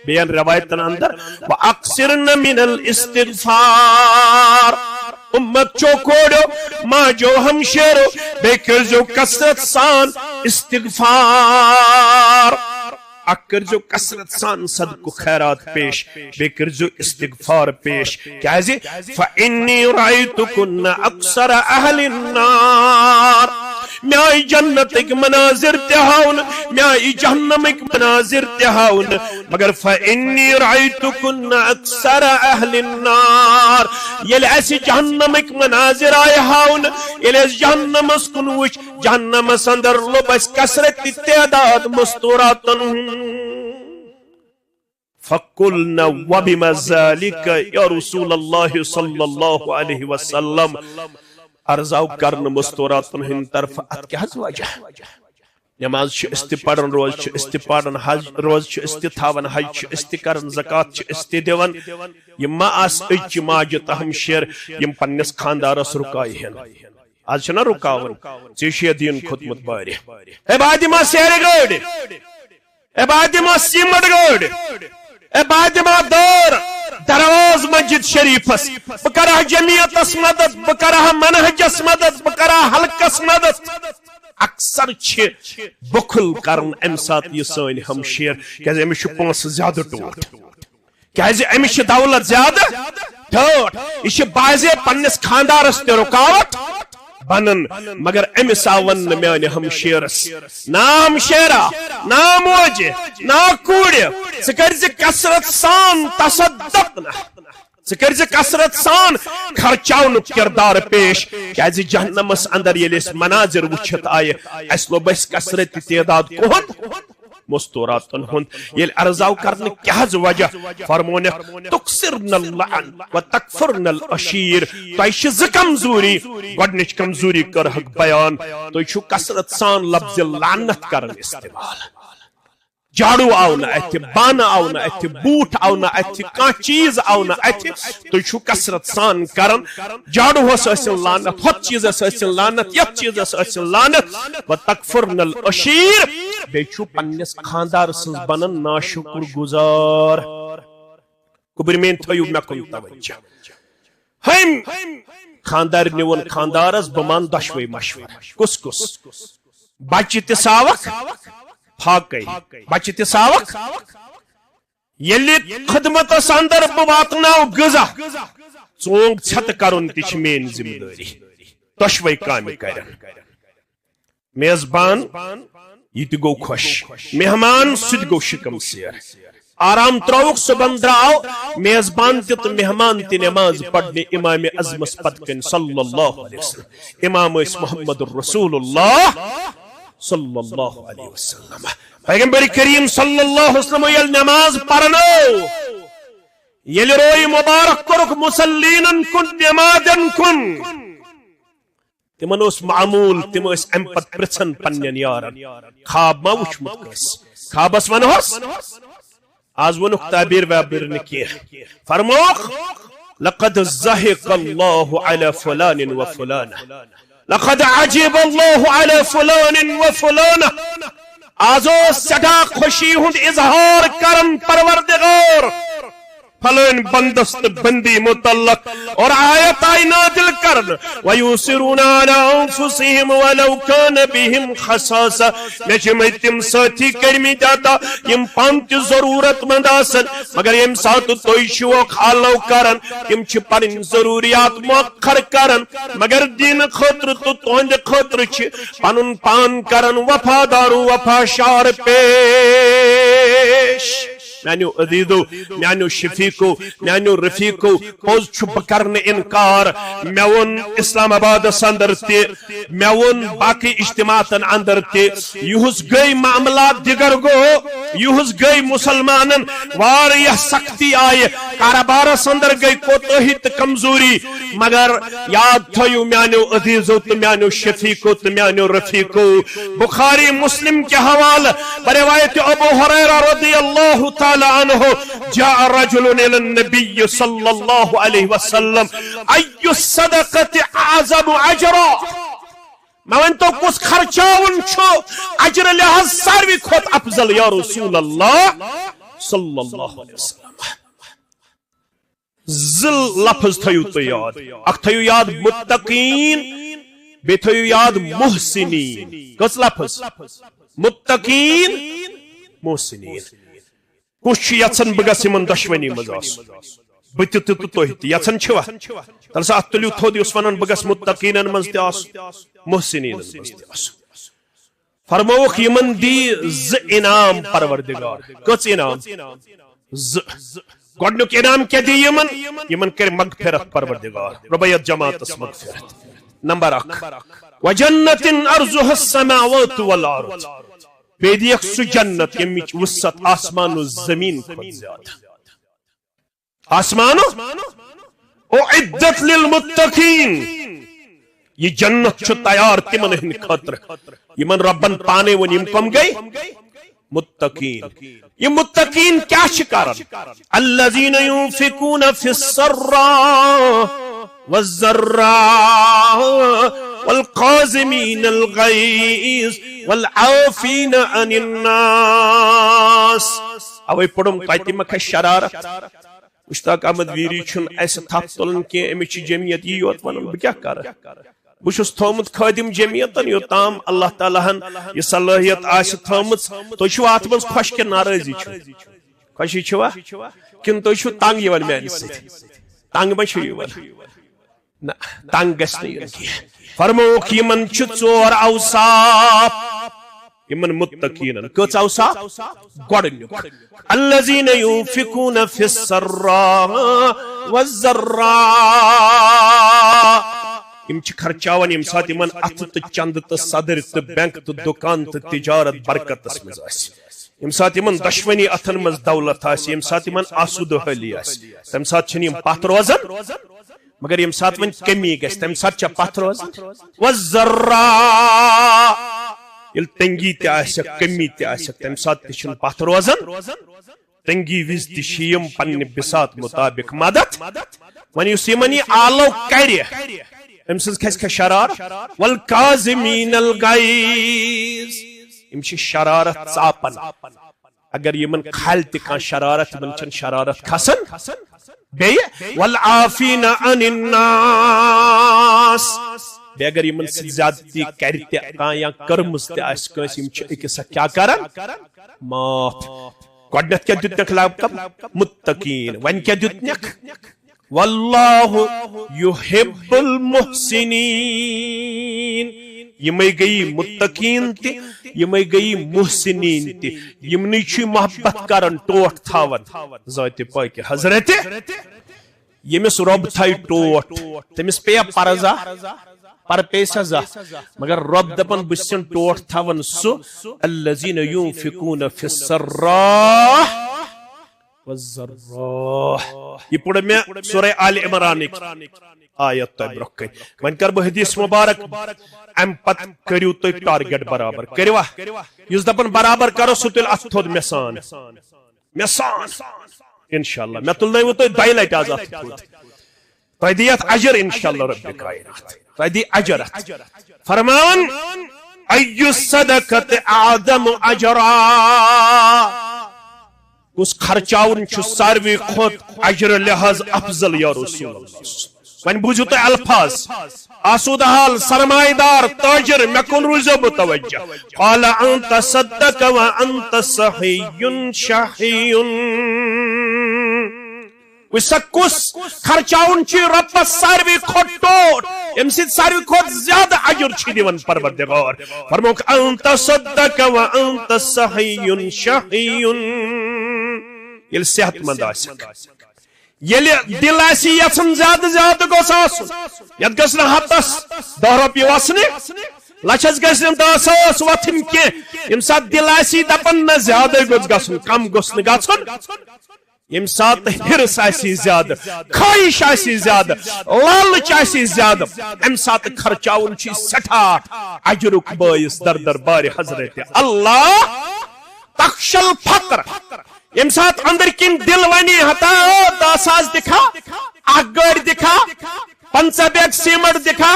بیان روایتن اندر وَأَقْصِرْنَ مِنَ الْإِسْتِغْفَارِ امت چوکوڑو ماں جو ہمشیرو بے کرزو کسرت سان استغفار اکرزو کسرت سان صدق و خیرات پیش بے کرزو استغفار پیش کیا ہے فَإِنِّي رَأَيْتُكُنَّ أَكْثَرَ أَهْلِ النَّارِ میں آئی جنت ایک مناظر تہاؤن میں آئی جہنم ایک مناظر تہاؤن مگر فَإِنِّي رَأَيْتُكُنَّ أَكْثَرَ أَهْلِ النَّارِ یہ ایسی جہنم ایک مناظر آئے ہاؤن یہ ایسی جہنم اسکن وچ جہنم سندر لو بس کسرت تعداد مستوراتن فَقُلْنَا وَبِمَا ذَلِكَ یا رسول اللہ صلی اللہ علیہ وسلم ارزاو کرن مستوراتن ہن طرف ات کیا وجہ نماز چھ استپارن روز چھ استپارن حج روز چھ استتھاون حج چھ استکرن زکات چھ استدیون یم ما اس اچ ماج تہم شیر یم پنس خاندارس رکائی ہن آج چھنا رکاون چیشی دین خدمت باری اے بادی ما سیر گوڑ اے بادی ما سیمٹ گوڑ اے بادی ما دور درواز مسجد شریفس بکرہ جمعیت اس مدد بکرہ منہج اس مدد بکرہ حلق اس مدد اکثر چھ بخل کرن امسات یہ سن ہمشیر کیازِ امس چھ پونس زیادہ ٹوٹ کیازِ امس چھ دولت زیادہ ٹوٹ یہ چھ بازے پنس خاندارس تہ رکاوٹ بنن مگر امس آون میانہ ہمشیرس نام شیرا نام وجہ نا کوڑ ثہ کرز کثرت سان تصدقنا ذکر کثرت سان خرچاؤن کردار پیش کیازِ جہنمس اندر یل اس مناظر وچھت آئے اس لوب اس کثرت تعداد کوہت مستوراتن ہند یل ارزاو کرنے کیا وجہ فرمونے تکسرن اللعن و تکفرن الاشیر تو ایش کمزوری گوڑنچ کمزوری کر حق بیان تو ایشو کثرت سان لفظ لعنت کرن استعمال جاڑو آو نا اتھ بانا آو نا اتھ بوٹ آو نا اتھ کان چیز آو نا اتھ تو چھو کثرت سان کرن جاڑو ہس اسن لعنت ہت چیز اسن لعنت یت چیز اسن لعنت و تکفرن الاشیر بے چھو پنس خاندار سن بنن ناشکر گزار کبر مین تھیو مے کن توجہ ہم خاندار نیون خاندارس بمان دشوی مشور کس کس بچہ تساوک پھاکی بچہ تساوک یلی خدمت اندر بواتناو غذا ژونگ چھت کرن تچ مین ذمہ داری دشوی کامہ کرن میزبان یہ تہ گو خوش مہمان سہ گو شکم سیر آرام تروک صبح دراو میزبان تہ مہمان تہ نماز پڑھنے امام اعظمس پتہ کن صلی اللہ علیہ وسلم امام اس محمد الرسول اللہ صلی اللہ علیہ وسلم پیغمبر کریم صلی اللہ علیہ وسلم یل نماز پڑھنو یل روی مبارک کرک مسلینن کن نمازن کن تمن اس معمول تم اس ام پت پرچن پنن یارن خواب ما وچمت کس خوابس ونہس آز ونک تعبیر وابر نکی فرموخ لقد زہق اللہ علی فلان و فلانہ لقد عجب اللہ علی فلان و فلانہ آزو سٹا خوشی ہند اظہار کرم پروردگار فلان بندست بندی متعلق اور آیت آئی نادل کرن وَيُوسِرُونَ عَلَىٰ أَنفُسِهِمْ وَلَوْ كَانَ بِهِمْ خَصَاصَةٌ میں تم ساتھی کرمی جاتا یم پانچ ضرورت مند آسن مگر یم ساتھ توی شو خالو کرن یم چھ پنن ضروریات مؤخر کرن مگر دین خطر تو تہند خطر چھ پنن پان کرن وفادار و وفاشار پیش میانو عزیزو میانو شفیقو میانو رفیقو پوز چھپ کرنے انکار میون اسلام آباد اندر تی میون باقی اجتماعاتن اندر تی یہس گئی معاملات دیگر گو یہس گئی مسلمانن واریہ سختی آئے کاربار اندر گئی کوتاہی تہ کمزوری مگر یاد تھیو میانو عزیزو تو میانو شفیقو تو میانو رفیقو بخاری مسلم کے حوالہ بروایت ابو ہریرہ رضی اللہ تعالی عنہ جاء رجل الى النبي صلى الله عليه وسلم اي الصدقه اعظم اجرا ما انتو کس خرچاون چھو اجر لحاظ ساروی کھوت افضل یا رسول اللہ صلی اللہ علیہ وسلم ذل لفظ تھیو تو یاد اک تھیو یاد متقین بے تھیو یاد محسنین کس لفظ متقین محسنین کچھ یژن بگس یمن دشونی مز بت تہ یژن چھوا تل سا تلیو تھود اس ونن بگس متقینن مز تہ آس محسنین مز تہ آس فرموک یمن دی ز انعام پروردگار کچھ انعام ز گڈنک انعام کیا دی یمن کر مغفرت پروردگار ربیت جماعت اس مغفرت نمبر 1 وجنت ارضها السماوات والارض بیدیک سو جنت یمیچ وسط آسمان و زمین کھت زیادہ آسمان اعدت للمتقین یہ جنت چھو تیار تمن ہن خطر یمن ربن پانے ون یم کم گئی متقین یہ متقین کیا شکارن الذین ينفقون فی السراء والضراء والقازمین الغیظ والعافین عن الناس اوے پڑھم تاتی مکہ شرارت مشتاق احمد ویری چھن ایسا تھاپ تلن کی امیچی جمعیت یہ یوت ونن بکیا کر بشس تھومت خادم جمعیتن یوتام اللہ تعالیٰ ہن یہ صلاحیت آس تھومت تو چھو آتمز خوش کے ناراضی چھو خوشی چھوا کن تو چھو تانگ یون میں انسی تانگ میں چھو یون تانگ گس نہیں ان کی فرموک یمن چھ ژور اوصاف يمن متقين كتاوسا قرن الذين ينفقون في السراء والضراء يمشي خرچاون يم سات يمن ات تو چند تو صدر تو بینک تو دکان تو تجارت برکت اسمز آس يم سات يمن دشمنی اتن مز دولت آس يم سات يمن آسود حلی آس تم سات چھن يم پات روزن مگر يم سات ون کمی گس تم سات چھ پات روزن والضراء يل تنگی تہ آسک کمی تہ آسک تم سات تہ چھن پات روزن تنگی وز تہ شیم پنہ بسات مطابق مدد ون یس یمن یہ آلو کر ام سز کھس شرار والکاظمین الغیظ ام چھ شرارت ژاپن اگر یمن کھل تہ کان شرارت من چھ شرارت کھسن بی والعافین عن الناس بی اگر یمن سے زیادتی کرتے کان یا کرمز تہ اس کنس یم چھ اکس کیا کرن معاف گڈنت کیا دتنک لقب متقین ون کیا دتنک واللہ یحب المحسنین یمے گئی متقین تی یمے گئی محسنین تی یمنی چھ محبت کرن ٹوٹ تھاون ذات پاک حضرت یمس رب تھائی ٹوٹ تمس پیا پرزا پر پیسہ زا مگر رب دپن بسن ٹوٹ تھاون سو الذین ينفقون فی السراء والضراء یہ پڑھ میں سورہ آل عمران آیت تو برکن من کر بہ حدیث مبارک ام پت کریو تو ٹارگٹ برابر کریوا یس دپن برابر کرو ستل اتھود مسان انشاءاللہ میں تلنو تو دائی لٹ آزاد تھود تو دیت اجر انشاءاللہ رب کائنات تو دی اجر فرمان ای الصدقۃ اعظم اجرا اس خرچاون چھ ساروی کھوت اجر لحاظ افضل یا رسول اللہ ون بوجھو تو الفاظ آسود حال سرمایہ دار تاجر مکن روزو متوجہ قال انت صدق وانت صحی شحی کس خرچاون چھ ربس ساروی کھوت ٹوٹ ام سید ساروی کھوت زیادہ اجر چھ دیون پروردگار فرموک انت صدق وانت صحی شحی یل صحت مند آسک یل دل آسی یسن زیادہ زیادہ گوس آسن یت گس نہ ہفتس 10 رۄپیہِ وسنہِ لچھس گژھِ نہٕ 10,000 وتھٕنۍ کینٛہہ ییٚمہِ ساتہٕ دل آسی دپن نہ زیادٕ گوٚژھ گژھُن کم گوٚژھ نہٕ گژھُن ییٚمہِ ساتہٕ ہرس آسی زیادٕ خواہش آسی زیادٕ لالچ آسی زیادٕ امہِ ساتہٕ خرچاوُن چھُ سٮ۪ٹھاہ اجرُک بٲعث در دربارِ حضرت اللہ تخشل فقر یم سات اندر کن دل ونی ہتا 10,000 دکھا اخ گاڑی دکھا 5 بیگ سیمنٹ دکھا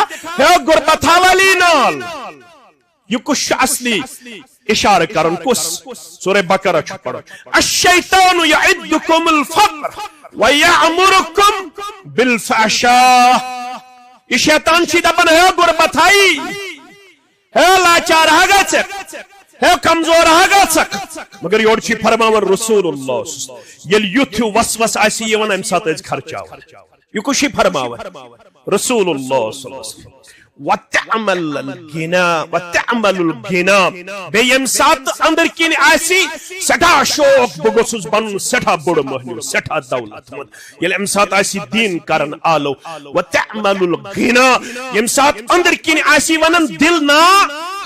غربت والی نال یہ کس اصلی اشارہ کرن کس سورہ بقرہ چھ پڑھو الشیطان یعدکم الفقر ویعمرکم بالفحشاء یہ شیطان چھ دپن ہے غربت ہے لاچار ہے ہے کمزور ہے مگر یور چھ فرماون رسول اللہ یل یوتھ وسوس آسی یوان ام سات از خرچاو یہ کچھ فرماون رسول اللہ صلی اللہ علیہ وسلم وتعمل الغنا بیم سات اندر کن آسی سٹھا شوق بگوسس بن سٹھا بڑ مہنیو سٹھا دولت مند یل ام سات آسی دین کرن آلو وتعمل الغنا یم سات اندر کن آسی ونن دل نا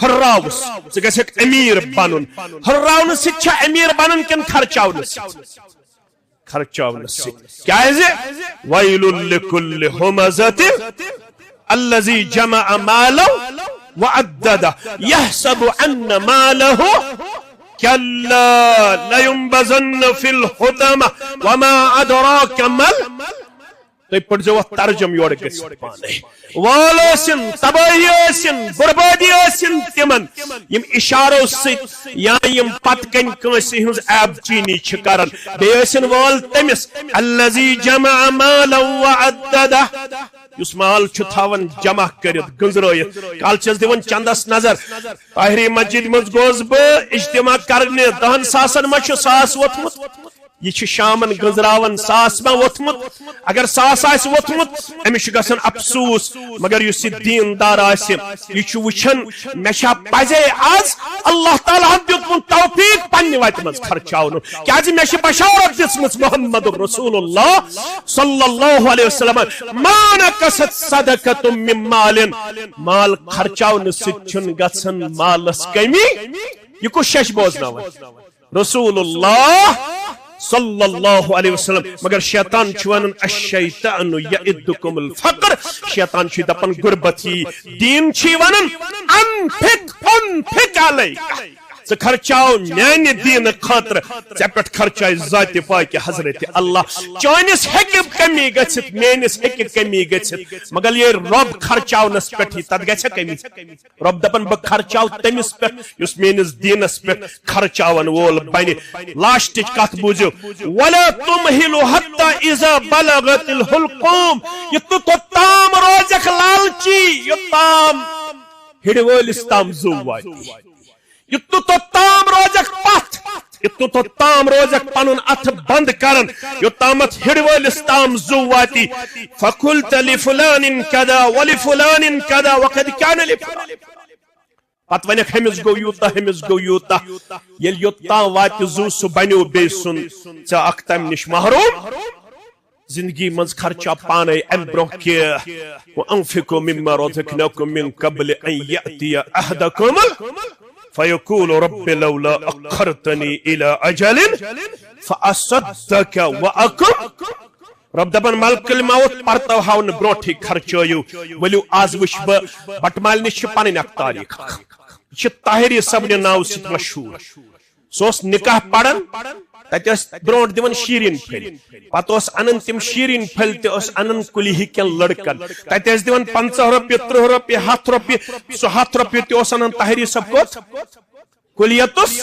ہراؤس ژٕ گژھکھ امیر بنن ہراؤنس سۭتۍ چھا امیر بنن کن خرچاونس کیازِ ویل لکل ہمزۃ الذی جمع مالا وعدده يحسب ان ماله كلا لينبذن في الحطمة وما ادراك ما تُہۍ پٔرزیو اتھ ترجم یورٕ گٔژھِتھ پانے وال ٲسِن تبٲہی ٲسِن بربٲدی ٲسِن تِمن یِم اِشارو سۭتۍ یا یِم پتہٕ کنہِ کٲنٛسہِ ہٕنٛز عیب چینی چھِ کران بیٚیہِ ٲسِن وال تٔمِس الذی جمع مالا وعدده یُس مال چھُ تھاوان جمع کٔرِتھ گنزرٲیِتھ کالہٕ چھَس دِوان چندس نظر طاہری مسجد منٛز گوس بہٕ اجتماع کرنہِ 10,000 ما چھُ 1,000 ووتمُت یہ شامن گزراون ساس ما ووتمت اگر ساس آس ووتمت امس گژھن افسوس مگر یس دیندار آسہ یہ وچھن مے پزے آز اللہ تعالیٰ دیتمت توفیق پنہ وتہ مز خرچاون کیاز مے بشارت دژمٕژ محمد رسول اللہ صلی اللہ علیہ وسلم ما نقصت صدقۃ من مال مال خرچاون سچن گژھن مالس کمی یہ کس شش بوزناون رسول اللہ صلی اللہ علیہ وسلم مگر شیطان ون الشیطان یعدکم الفقر شیطان دپان غربتی دین ون انفق علیک ژٕ خرچاو میانہ دین خاطر ژے پہ خرچائے ذات پاک حضرت اللہ چانس ہیکہ کمی گژھت میانس ہیکہ کمی گژھت مگر یہ رب خرچاونس پہ تت گژھِ کمی رب دپان بہ خرچاو تمس پہ یس میانس دینس پہ خرچاون وول بنہ لاسٹچ کت بوزو ولا تمهلوا حتى اذا بلغت الحلقوم یہ تو تام روزک لالچی یوتام ہڑ وٲلِس تام زو واتی یتو تو تام روزک پتھ یتو تو تام روزک پنن اتھ بند کرن یوتامت ہڑ وٲلِس تام زو واتی فقلت لفلان كذا ولفلان كذا وقد كان لفلان پت ونک ہمس گو یوتا ہمس گو یوتا یل یوتام وات زو سہ بنیو بے سن ژے اکھ تم نش محروم زندگی مز خرچہ پانے ام برہ کہ وانفقوا مما رزقناكم من قبل ان ياتي احدكم فيقول رب لولا اخرتني الى اجل فاصدق واكن رب دپان ملک الموت پرتو ہاؤن بروٹھی خرچیو ولو آز وش بٹمال نش پنن اک تاریخ یہ طاہری صبن ناو ست مشہور سوس نکاح پڑھن تتس برونٹ دون شیرین پھل پتہ انن تم شیرین پھل تس انن کلی ہکن لڑکن تتس دون 50 روپیہ 30 روپیہ 100 روپیہ سو 100 روپیہ تس انن طاہری صب کوت کلیتس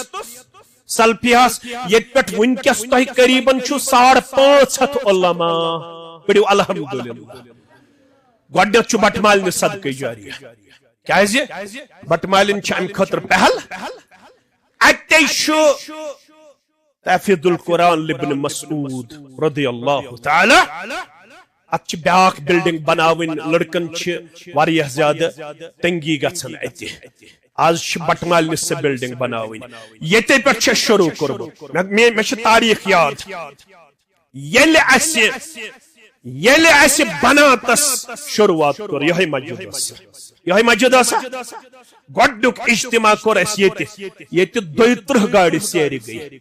سلفیاس یت پٹ ونکس تہ قریباً 550 علماء پڑھو الحمدللہ گڈنیت چھ بٹمالن صدقہ جاریہ کیازِ بٹمالن چھ ام خاطر پہل اتے چھ تحفظ القرآن لابن مسعود رضی اللہ تعالی ات بیاکھ بلڈنگ بناون لڑکن چھ واریاہ زیادہ تنگی گژھن اتہ آز بٹمال سے بلڈنگ بناون یتے پہ شروع کورمت مے چھ تاریخ یاد یل اس بناتس شروعات کور یہ مسجد گڈنیک اجتماع کور اس یہ 32 گاڑی سیر گئی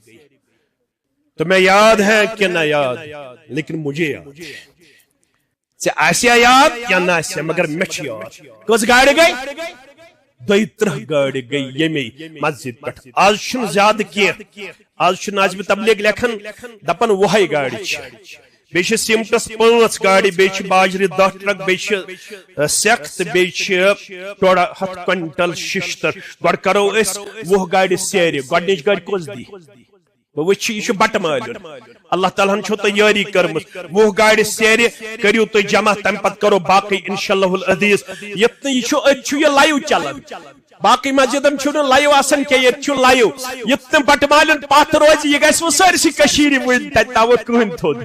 تمہیں یاد ہے کہ نہ یاد لیکن مجھے یاد ژے آسیا یاد یا نہ آسیا مگر مے چھ یاد کس گاڑی گئی 32 گاڑی گئی یمی مسجد پہ آز چھ زیادہ کی آز چھ ناظم تبلیغ لکھن دپن 20 گاڑی چھ بیچ سیمٹس 5 گاڑی بیچ باجر 10 ٹرک بیچ سیک بیچ 100 کوئنٹل ششتر گڈ کرو اس 20 گاڑی سیر گڈنچ گاڑی کس دی وچ یہ بٹمال اللہ تعالیٰ ہن چھو تیاری کرمت 20 گاڑی سیر کریو تو جمع تم پت کرو باقی انشاءاللہ العزیز یتن یہ لائیو چلان باقی مسجدن چھو لائیو آسن کہ یہ چھو لائیو یتن بٹمالن پاتھ روز یہ گیس وہ سرسی کشیری وین تاوت کہن تھود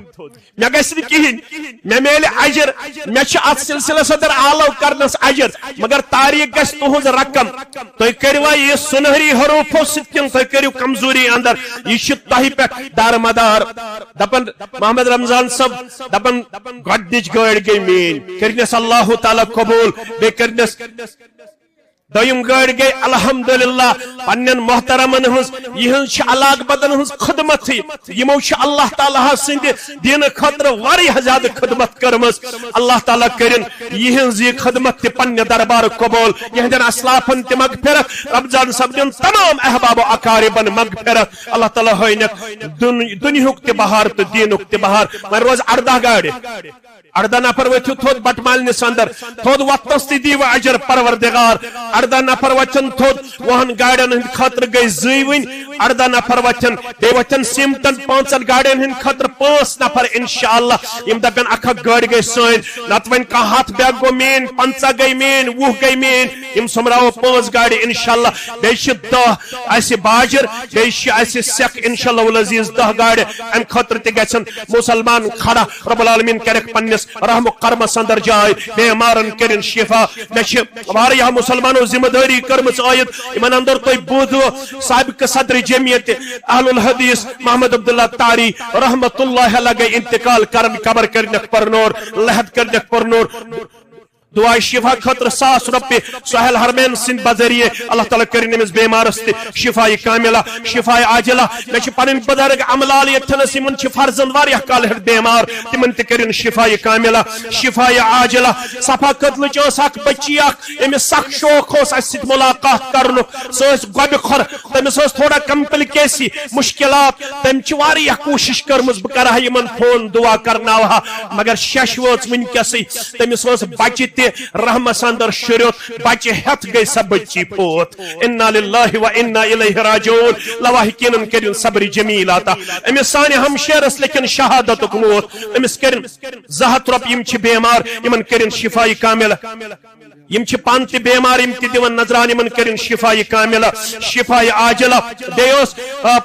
میں گیس نہیں کہن میں میل عجر میں چھ آت سلسلہ صدر آلو کرنس عجر مگر تاریخ گیس تہوز رقم تو کروا یہ سنہری حروفو ستکن تو کریو کمزوری اندر یہ چھ تاہی پہ دار مدار دپن محمد رمضان صاحب دپن گڈنچ گاڑ گئی مین کرنس اللہ تعالیٰ قبول بے کرنس دویم گاڑ گئی الحمدللہ پنن محترمن ہنس یہ علاق بدن ہنس خدمت یمو اللہ تعالیٰ سند دین خاطر واریاہ زیادہ خدمت کرمس اللہ تعالیٰ کرن یہ خدمت پنہ دربار قبول یہندن اسلافن تہ مغفرت رمضان صاحب دن تمام احباب و اقاربن مغفرت اللہ تعالیٰ ہوئنک دنیاک تہ بہار تو دینک تہ بہار من روز 18 گاڑی 18 نفر وتھو تھود بٹمالنس اندر تھود وقتس تہ دیو اجر پروردگار 18 نفر وچن تھوت وہن گاڑین ہند خطر گئی زیون 18 نفر وچن بے وچن سمٹن 5 گاڑین ہند خطر 5 نفر انشاءاللہ یم دپن اکھ گاڑی گئی سین نت ون کا ہاتھ بیگ گو مین 50 گئی مین 20 گئی مین یم سمراو 5 گاڑی انشاءاللہ بیش 10 ایسے باجر بیش ایسے سیک انشاءاللہ العزیز 10 گاڑی ام خطر تے گژھن مسلمان کھڑا رب العالمین کرک پنس رحم و کرم اندر جائے بیمارن کرن شفا مچ واریاہ مسلمانوں ذمہ داری کرمچ آیت یمن اندر تو بودو سابق صدر جمعیت اہل الحدیث محمد عبداللہ تاری رحمت اللہ علیہ گئی انتقال کرن قبر کرنک پر نور لحد کرنک پر نور دعائے شفا خطر 100 روپے سہیل حرمین سند بذریعے اللہ تعالیٰ کرن امس بیمارس تہ شفا کاملہ شفا عاجلہ مچ پنن بزرگ عملال یتھنس یمن چھ فرزند واریاہ کال ہٹ بیمار تمن تہ کرن شفا کاملہ شفا عاجلہ صفا قتل چوس اک بچی اک امس سخ شوق اس سۭتۍ ملاقات کرنک سوس گوبہ خور تمس اس تھوڑا کمپلکیسی مشکلات تم چھ واریاہ کوشش کرمز بہ کرہا یمن فون دعا کرناوہا مگر شش وٲژ ونکیسٕے تمس اس بچہ رحمت اندر شروع بچہ ہتھ گئی سب بچی پوت انا للہ و انا الیہ راجعون لواہ کینن کرن صبر جمیل آتا امس سانہ ہمشیرس لیکن شہادت موت امس کرن 200 روپیہ یم چھ بیمار یمن کرن شفا کاملہ یم چھ پان تہ بیمار یم تہ دون نظران یمن کرن شفا کاملہ شفا عاجلہ بیوس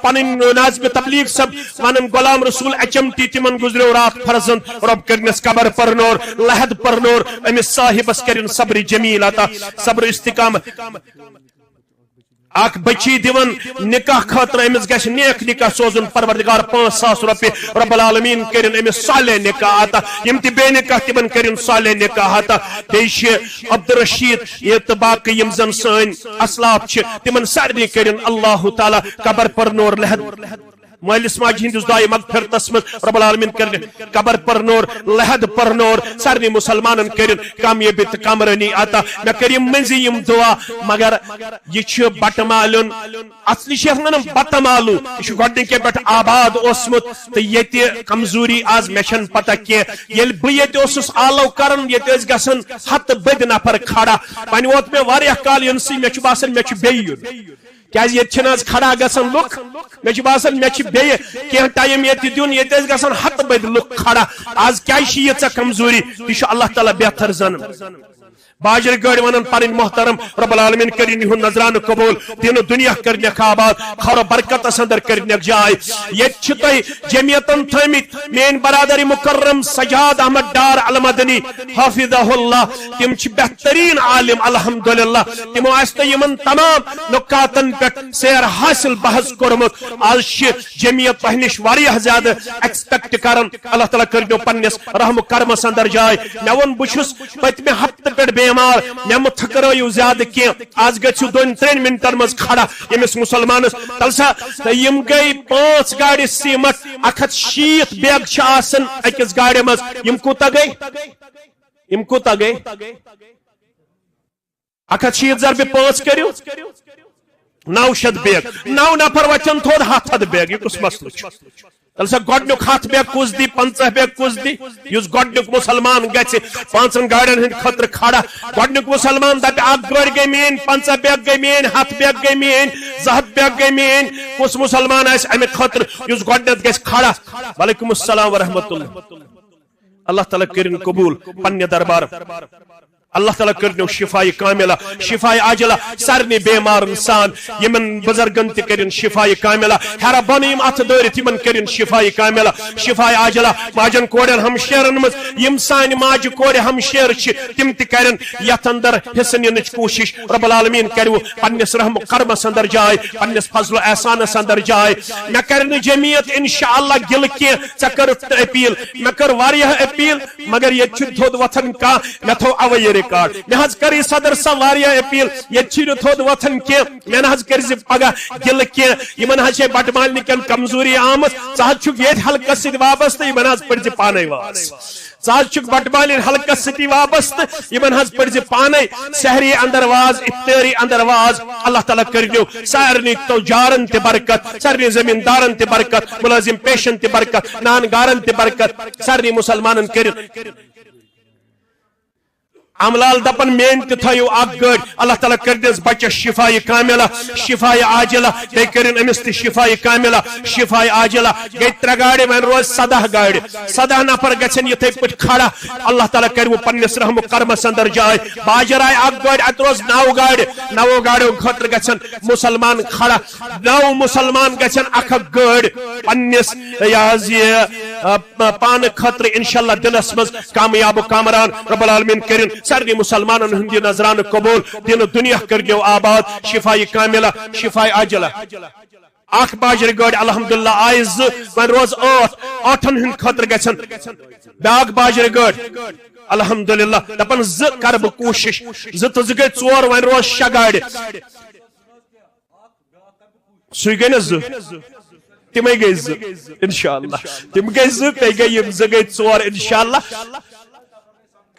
پنن ناظم تبلیغ سب ونن غلام رسول HMT تمن گزریو رات فرزند رب کرنس قبر پر نور لحد پر نور امس صاحبس کرن صبر جمیل عطا صبر استقامت اک بچی دیون نکاح خاطر امس گژھِ نیک نکاح سوزن پروردگار 5,000 روپیہ رب العالمین کرن امس صالح نکاح عطا یم تہ بے نکاح تمن کرن صالح نکاح عطا بیش عبدالرشید یہ تہ باقی یم زن سن اسلاف چھ تمن سارنی کرن اللہ تعالی قبر پر نور لحد مالس ماجہ ہندس دعائے مغفرتس من رب العالمین کرن قبر پر نور لحد پر نور سارنی مسلمانن کرن کامیابی تہ کامرانی عطا مے کریم منزی یم دعا مگر یہ چھ بٹمالن اصلی شیخ نن بٹمالو یہ گڈنکے پٹھ آباد اوسمت تہ یتی کمزوری آز مشن پتہ کی یل بہ یت اوسس آلو کرن یت اس گسن ہت بد نفر کھڑا پنہ ووت مے واریاہ کال ینسی مے چھ باسن مے چھ بیہ کیاز یہ چھناز کھڑا گسن لک مے چھ باسن مے چھ بیہ کہ ٹائم یت دیون یت اس گسن ہت بد لک کھڑا آز کیا چھ یہ ژ کمزوری یہ چھ اللہ تعالی بہتر زن باجر گڑ ونن پنن محترم رب العالمین کرن یہ نظران قبول دین دنیا کرنک آباد خور برکت اندر کرنک جائے یہ چھ تہ جمعیتن تھمت مین برادری مکرم سجاد احمد ڈار المدنی حافظہ اللہ تم چھ بہترین عالم الحمدللہ تمو است یمن تمام نکاتن پٹ سیر حاصل بحث کرمت آج چھ جمعیت تہ نش واریاہ زیادہ ایکسپیکٹ کرن اللہ تعالی کرنو پنس رحم کرمس اندر جائے مے ون بچھس پتمہ ہفتہ پٹ بیمار مے مہ تھکرٲیِو زیادہ کی آج گژھِو 2-3 منٹن مز کھڑا یمس مسلمانس تلسا یم گئی 5 گاڑی سیمٹ 160 بیگ چھ آسن اکس گاڑی مز یم کوتا گئی 160 ضرب 5 کریو 900 بیگ 9 نفر وچن تھوڑ 700 بیگ یہ کس مسئلہ تلسا گوڈنیک 7 بیگ کس دی 50 بیگ کس دی یس گوڈنیک مسلمان گژھِ 5 گاڑین ہند خطر کھڑا گوڈنیک مسلمان دپہ اک گاڑی گئی مین 50 بیگ گئی مین 7 بیگ گئی مین 200 بیگ گئی مین کس مسلمان آس امہ خطر یس گوڈنیت گژھِ کھڑا وعلیکم السلام ورحمۃ اللہ اللہ تعالی کرن قبول پنہ دربار اللہ تعالیٰ کرنو شفا کاملہ شفا عاجلہ سارنی بیمارن سان یمن بزرگن تہ کرن شفا کاملہ ہر بنیم ات دورت یمن کرن شفا کاملہ شفا عاجلہ ماجن کورن ہمشیرن مز یم سان ماج کور ہمشیر چھ تم تہ کرن یت اندر حصہ ننچ کوشش رب العالمین کرو پنس رحم کرمس اندر جائے پنس فضل و احسانس اندر جائے مے کرن جمعیت انشاءاللہ گل کی ژ کرت اپیل مے کر واریاہ اپیل مگر یہ چھ تھود وتھن کا مے تھو اویر ریکارڈ مے حض کری صدر سا واریاہ اپیل یہ چھ تھود وتھن کی مے حض کرز پگہ گل کی یمن حض بٹمال نکن کمزوری آمت ژ حض چھک یہ حلقہ ست وابستہ یمن حض پڑھ پانے واس ژ چھک بٹمال حلقہ ستی وابستہ یمن حض پڑھ پانے سحری اندر واز افطاری اندر واز اللہ تعالیٰ کرنو سارنی تجارن تہ برکت سارنی زمیندارن تہ برکت ملازم پیشن تہ برکت نان گارن تہ برکت سارنی مسلمانن کرن املال دپن مین تھو اخ گاڑی اللہ تعالیٰ کردس بچس شفا کاملہ شفا عاجلہ بی کرن امس تہ شفا کاملہ شفا عاجلہ گئی 3 گاڑی ون روز 17 گاڑی 17 نفر گھن یتھے پہ کھڑا اللہ تعالیٰ کر وہ پنس رحم کرمس اندر جائے باجر آئے اخ گاڑی ات روز 9 گاڑی 9 گاڑیوں خاطر گھن مسلمان کھڑا 9 مسلمان گھن اخ گاڑی پنس پان خاطر انشاءاللہ دنس مز کامیاب و کامران رب العالمین کرن سارے مسلمانن ہند نظرانہ قبول دین دنیا کرگو آباد شفائی کاملہ شفائی عاجلہ اخ باجر گاڑی الحمدللہ آئے 2 ون روز 8 ہند خاطر گھن بیاکھ باجر گاڑی الحمدللہ دپن 2 کر بہ کوشش 2 تو 2 گئی 4 ون روز 6 گاڑی سی گئی نا 2 تمے گئی 2 انشاءاللہ تم گئی 2 پہ گئی 2 گئی 4 انشاءاللہ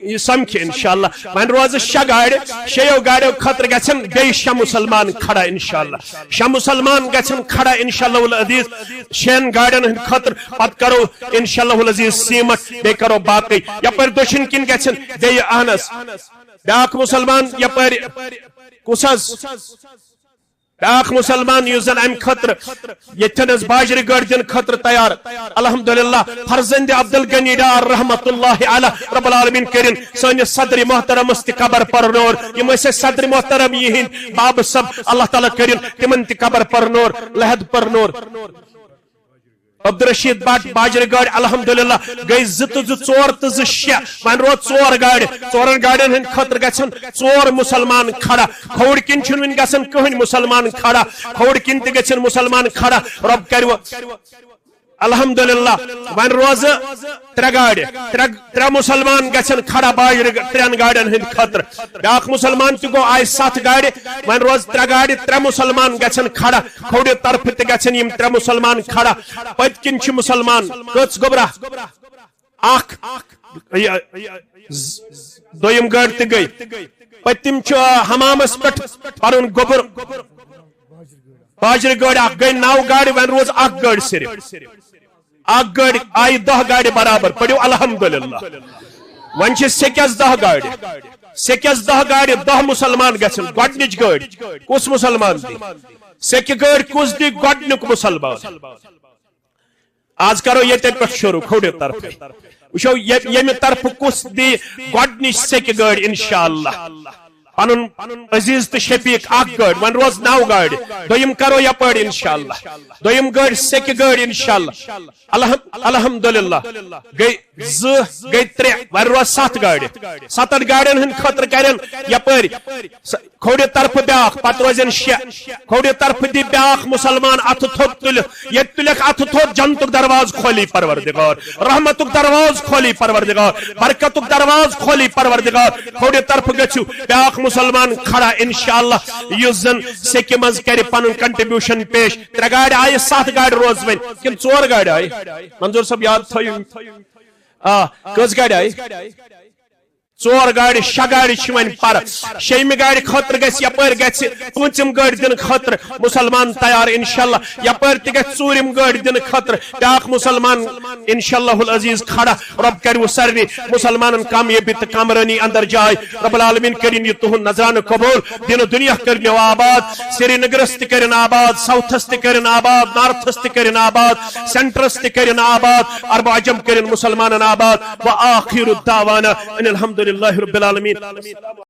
یہ سمکھے انشاءاللہ ون روز 6 گاڑی 6 گاڑیوں خاطر گھن گئی 6 مسلمان کھڑا انشاءاللہ 6 مسلمان گھن کھڑا انشاءاللہ العزیز 6 گاڑین خاطر پت کرو انشاءاللہ العزیز سیمٹ بے کرو باقی یپر دشن کن گھن گئی اہنس بیاکھ مسلمان یپر کس بیاکھ مسلمان یس زن ام خاطر یتھنس باجر گاڑی دن خاطر تیار الحمدللہ فرزند عبدالغنی ڈار رحمت اللہ علیہ رب العالمین کرن سانس صدر محترم است قبر پرنور یم صدر محترم یہند باب صاحب اللہ تعالیٰ کرن تمن تہ قبر پرنور لحد پرنور عبدالرشید بٹ باجر گاڑی الحمدللہ گئی 2 تو 4 تو 6 ون روز 4 گاڑی 4 گاڑین ہند خاطر گھن 4 مسلمان کھڑا کھوڑ کن چھ ون گھن کہین مسلمان کھڑا کھوڑ کن تہ گھن مسلمان کھڑا رب کرو الحمدللہ ون روز 3 گاڑی 3 مسلمان گھن کھڑا باجر 3 گاڑین ہند خاطر بیاکھ مسلمان تہ گو آئے 7 گاڑی ون روز 3 گاڑی 3 مسلمان گھن کھڑا کھوڑ طرف تہ گھن یم 3 مسلمان کھڑا پت کن چھ مسلمان کچھ گبرہ اخ دویم گاڑی تہ گئی پتم چھ حمامس پٹ پرن گوبر باجر گاڑی اخ گئی 9 گاڑی ون روز 1 گاڑی صرف 1 گاڑی آئی 10 گاڑی برابر پڑھو الحمدللہ ون چھ سکس 10 گاڑی سکس 10 گاڑی 10 مسلمان گھن گۄڈنِچ گاڑی کس مسلمان دی سکہ گاڑی کس دی گۄڈنیُک مسلمان آج کرو یہ پہ شروع کھوڑ طرف وچھو یمہ طرف کس دی گۄڈنِچ سکہ گاڑی انشاءاللہ پن عزیز تو شفیق 1 گاڑی ون روز 9 گاڑی دویم کرو یپر انشاءاللہ دویم گاڑی سکہ گاڑی انشاءاللہ الحمدللہ گئی 2 گئی 3 ون روز 7 گاڑی 7 گاڑین ہند خاطر کرن یپر کھوڑ طرف بیاکھ پت روزن 6 کھوڑ طرف دی بیاکھ مسلمان اتھ تھوت تل یہ تلک اتھ تھوت جنتک دروازہ کھولی پروردگار رحمتک دروازہ کھولی پروردگار برکتک دروازہ کھولی پروردگار کھوڑ طرف گچھو بیاکھ مسلمان کھڑا انشاءاللہ یس زن سکہ مز کر پن کنٹریبیوشن پیش 3 گاڑی آئے 7 گاڑی روز ون کن 4 گاڑی آئے منظور صاحب یاد تھو کس گاڑی آئے 4 گاڑی 6 گاڑی ون پر 6 گاڑی خاطر گھس یپر گھس 5 گاڑی دن خاطر مسلمان تیار انشاءاللہ یپر تہ گھس 4 گاڑی دن خاطر بیاکھ مسلمان انشاءاللہ العزیز کھڑا رب کرو سارے مسلمان کامیابی تو کامرانی اندر جائے رب العالمین کرن یہ تہند نظرانہ قبول دین دنیا کرنو آباد سری نگرس تہ کرن آباد ساؤتھس تہ کرن آباد نارتھس تہ کرن آباد سینٹرس تہ کرن آباد عرب عجم کرن مسلمان آباد وآخر الدعوانا ان الحمد لله رب العالمين